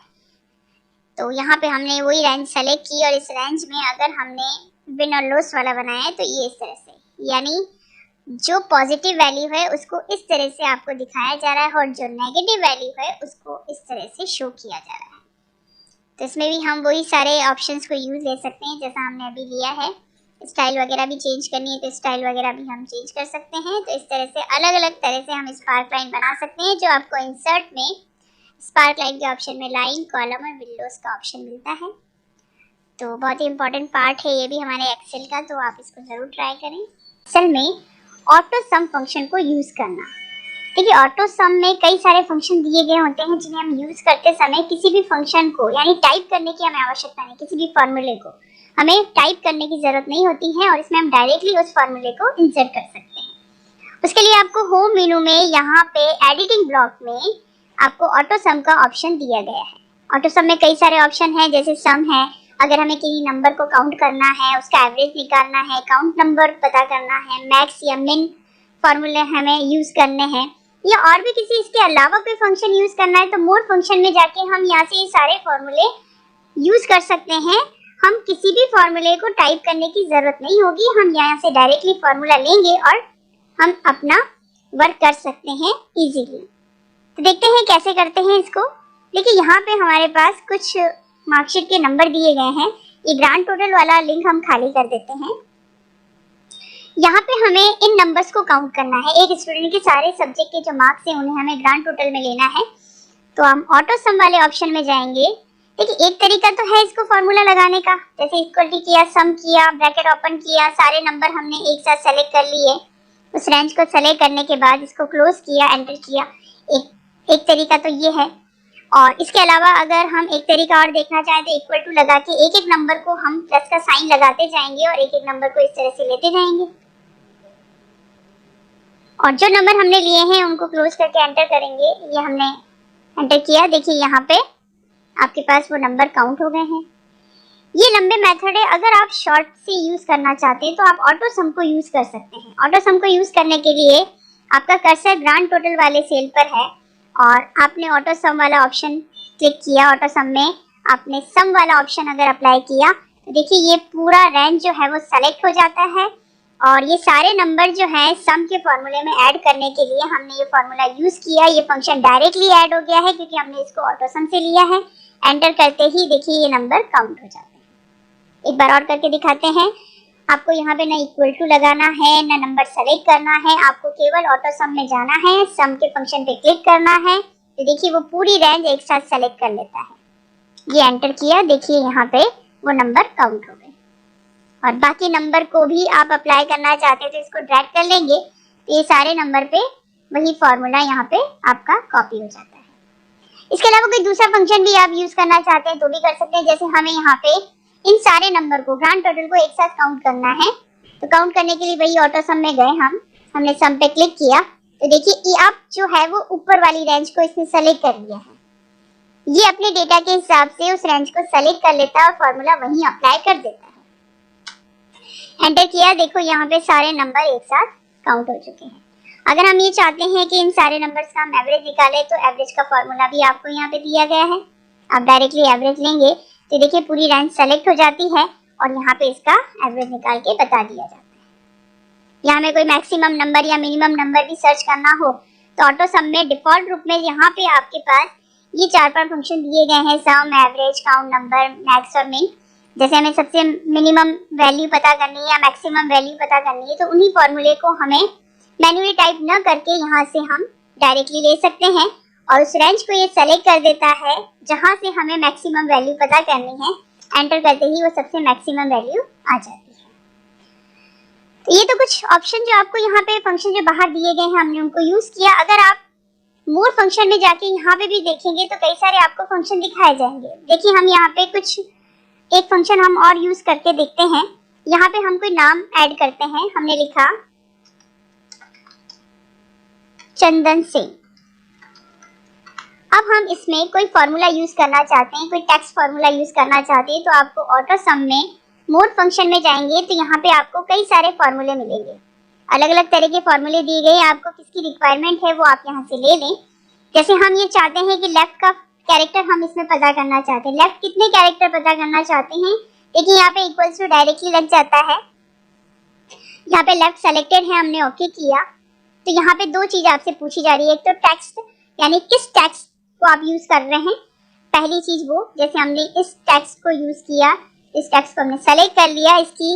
तो यहाँ पे हमने वही रेंज सेलेक्ट की और इस रेंज में अगर हमने विन और लॉस वाला बनाया है तो ये इस तरह से, यानी जो पॉजिटिव वैल्यू है उसको इस तरह से आपको दिखाया जा रहा है और जो नेगेटिव वैल्यू है उसको इस तरह से शो किया जा रहा है। तो इसमें भी हम वही सारे ऑप्शंस को यूज ले सकते हैं जैसा हमने अभी लिया है। स्टाइल वगैरह भी चेंज करनी है तो स्टाइल वगैरह भी हम चेंज कर सकते हैं। तो इस तरह से अलग अलग तरह से हम स्पार्क लाइन बना सकते हैं, जो आपको इंसर्ट में स्पार्क लाइन के ऑप्शन में लाइन, कॉलम और विंडोज का ऑप्शन मिलता है। तो बहुत ही इंपॉर्टेंट पार्ट है ये भी हमारे एक्सेल का, तो आप इसको जरूर ट्राई करें। एक्सेल में ऑटो सम फंक्शन को यूज करना। देखिए ऑटो सम में कई सारे फंक्शन दिए गए होते हैं जिन्हें हम यूज करते समय किसी भी फंक्शन को, यानी टाइप करने की हमें आवश्यकता नहीं, किसी भी फॉर्मूले को हमें टाइप करने की जरूरत नहीं होती है और इसमें हम डायरेक्टली उस फॉर्मूले को इंसर्ट कर सकते हैं। उसके लिए आपको होम मेनू में यहाँ पे एडिटिंग ब्लॉक में आपको ऑटो सम का ऑप्शन दिया गया है। ऑटो सम में कई सारे ऑप्शन हैं, जैसे सम है, अगर हमें किसी नंबर को काउंट करना है, उसका एवरेज निकालना है, काउंट नंबर पता करना है, मैक्स या मिन फॉर्मूले हमें यूज करने हैं, या और भी किसी इसके अलावा कोई फंक्शन यूज करना है तो मोर फंक्शन में जाके हम यहाँ से ये सारे फॉर्मूले यूज कर सकते हैं। हम किसी भी फॉर्मूले को टाइप करने की जरूरत नहीं होगी, हम यहाँ से डायरेक्टली फॉर्मूला लेंगे और हम अपना वर्क कर सकते हैं इजीली। तो देखते हैं कैसे करते हैं इसको। देखिए यहाँ पे हमारे पास कुछ मार्कशीट के नंबर दिए गए हैं। ये ग्रांड टोटल वाला लिंक हम खाली कर देते हैं। यहाँ पे हमें इन नंबर्स को काउंट करना है। एक स्टूडेंट के सारे सब्जेक्ट के जो मार्क्स हैं उन्हें हमें ग्रांड टोटल में लेना है। तो हम ऑटो सम वाले ऑप्शन में जाएंगे। देखिए एक तरीका तो है इसको फॉर्मूला लगाने का, जैसे इक्वलिटी किया, सम किया, ब्रैकेट ओपन किया, सारे नंबर हमने एक साथ सेलेक्ट कर लिए। उस रेंज को सेलेक्ट करने के बाद इसको क्लोज किया, एंटर किया। एक तरीका तो ये है। और इसके अलावा अगर हम एक तरीका और देखना चाहें तो इक्वल टू लगा के एक एक नंबर को हम प्लस का साइन लगाते जाएंगे और एक एक नंबर को इस तरह से लेते जाएंगे। और जो नंबर हमने लिए हैं उनको क्लोज करके एंटर करेंगे। ये हमने एंटर किया। देखिए यहाँ पे आपके पास वो नंबर काउंट हो गए हैं। ये लंबे मेथड है। अगर आप शॉर्ट से यूज करना चाहते हैं तो आप ऑटो सम को यूज कर सकते हैं। ऑटो सम को यूज करने के लिए आपका कर्सर ग्रांड टोटल वाले सेल पर है और आपने ऑटो सम वाला ऑप्शन क्लिक किया। ऑटो सम में आपने सम वाला ऑप्शन अगर अप्लाई किया तो देखिए ये पूरा रेंज जो है वो सेलेक्ट हो जाता है और ये सारे नंबर जो हैं सम के फॉर्मूले में ऐड करने के लिए हमने ये फॉर्मूला यूज किया। ये फंक्शन डायरेक्टली ऐड हो गया है क्योंकि हमने इसको ऑटो सम से लिया है। एंटर करते ही देखिए ये नंबर काउंट हो जाते हैं। एक बार और करके दिखाते हैं। आपको यहाँ पे ना इक्वल टू लगाना है ना नंबर सेलेक्ट करना है, आपको केवल ऑटो सम में जाना है, सम के फंक्शन पे क्लिक करना है। तो देखिए वो पूरी रेंज एक साथ सेलेक्ट कर लेता है। ये एंटर किया, देखिए यहाँ पे वो नंबर काउंट हो गए। और बाकी नंबर को भी आप अप्लाई करना चाहते हैं तो इसको ड्रैग कर लेंगे तो ये सारे नंबर पे वही फॉर्मूला यहाँ पे आपका कॉपी हो जाता है। इसके अलावा कोई दूसरा फंक्शन भी आप यूज करना चाहते हैं तो भी कर सकते हैं। जैसे हमें यहाँ पे इन सारे नंबर को ग्रांड टोटल को एक साथ काउंट करना है तो काउंट करने के लिए वही ऑटो सम में गए हमने सम पे क्लिक किया तो देखिए ये आप जो है वो ऊपर वाली रेंज को इसने सेलेक्ट कर लिया है। ये अपने डेटा के हिसाब से उस रेंज को सेलेक्ट कर लेता है और फॉर्मूला वहीं अप्लाई कर देता है। एंटर किया, देखो यहाँ पे सारे नंबर एक साथ काउंट हो चुके हैं। अगर हम ये चाहते हैं कि इन सारे नंबर्स का हम एवरेज निकालें तो एवरेज का फॉर्मूला भी आपको यहाँ पे दिया गया है। आप डायरेक्टली एवरेज लेंगे तो देखिए पूरी रेंज सेलेक्ट हो जाती है और यहाँ पे इसका एवरेज निकाल के बता दिया जाता है। यहाँ में कोई मैक्सिमम नंबर या मिनिमम नंबर भी सर्च करना हो तो ऑटो सम में डिफॉल्ट रूप में यहाँ पे आपके पास ये 4-5 फंक्शन दिए गए हैं, सम, एवरेज, काउंट नंबर, मैक्स और मिन। जैसे हमें सबसे मिनिमम वैल्यू पता करनी है या मैक्सिमम वैल्यू पता करनी है तो उन्हीं फॉर्मूले को हमें मैन्युअली टाइप न करके यहाँ से हम डायरेक्टली ले सकते हैं और उस रेंज को ये सेलेक्ट कर देता है जहाँ से हमें मैक्सिमम वैल्यू पता करनी है। एंटर करते ही वो सबसे मैक्सिमम वैल्यू आ जाती है। तो ये तो कुछ ऑप्शन जो आपको यहाँ पे फंक्शन जो बाहर दिए गए हैं हमने उनको यूज किया। अगर आप मोर फंक्शन में जाके यहाँ पे भी देखेंगे तो कई सारे आपको फंक्शन दिखाए जाएंगे। देखिए हम यहाँ पे कुछ एक फंक्शन हम और यूज करके देखते हैं। यहाँ पे हम कोई नाम ऐड करते हैं। हमने लिखा चंदन सिंह। अब हम इसमें कोई फॉर्मूला यूज करना चाहते हैं, कोई टेक्स्ट फॉर्मूला यूज करना चाहते हैं तो आपको ऑटो सम में मोड फंक्शन में जाएंगे तो यहाँ पे आपको कई सारे फॉर्मूले मिलेंगे। अलग अलग तरह के फॉर्मूले दिए गए, आपको किसकी रिक्वायरमेंट है वो आप यहाँ से ले लें। जैसे हम ये चाहते हैं कि लेफ्ट का कैरेक्टर हम इसमें पता करना चाहते हैं, लेफ्ट कितने कैरेक्टर पता करना चाहते हैं। देखिए यहाँ पे इक्वल्स टू डायरेक्टली लग जाता है। यहाँ पे लेफ्ट सेलेक्टेड है, हमने ओके किया तो यहाँ पे दो चीज आपसे पूछी जा रही है। एक तो टेक्स्ट यानी किस टेक्स्ट को आप यूज कर रहे हैं। पहली चीज वो, जैसे हमने इस टेक्स्ट को यूज किया, इस टेक्स्ट को हमने सेलेक्ट कर लिया, इसकी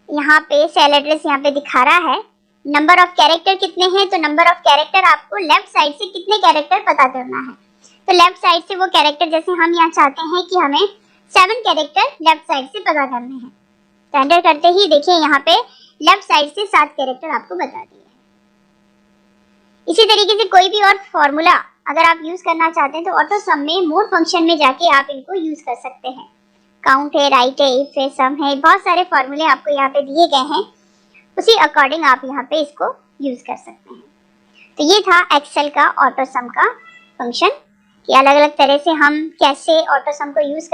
यहाँ पे सेल एड्रेस यहाँ पे दिखा रहा है। नंबर ऑफ कैरेक्टर कितने हैं तो नंबर ऑफ कैरेक्टर आपको लेफ्ट साइड से कितने कैरेक्टर पता करना है। तो लेफ्ट साइड से वो कैरेक्टर, जैसे हम यहाँ चाहते हैं कि हमें 7 कैरेक्टर लेफ्ट साइड से पता करने हैं तो एंटर करते ही देखिए यहाँ पे लेफ्ट साइड से 7 कैरेक्टर आपको बता दिए। इसी तरीके से कोई भी और फॉर्मूला अगर आप यूज करना चाहते हैं तो ऑटो सम में मोड फंक्शन में जाके आप इनको यूज कर सकते हैं। काउंट है, राइट है, इफ है, सम है, बहुत सारे फॉर्मूले आपको यहाँ पे दिए गए हैं, उसी अकॉर्डिंग आप यहाँ पे इसको यूज कर सकते हैं। तो ये था एक्सेल का ऑटो सम का फंक्शन कि अलग अलग तरह से हम कैसे ऑटो सम को यूज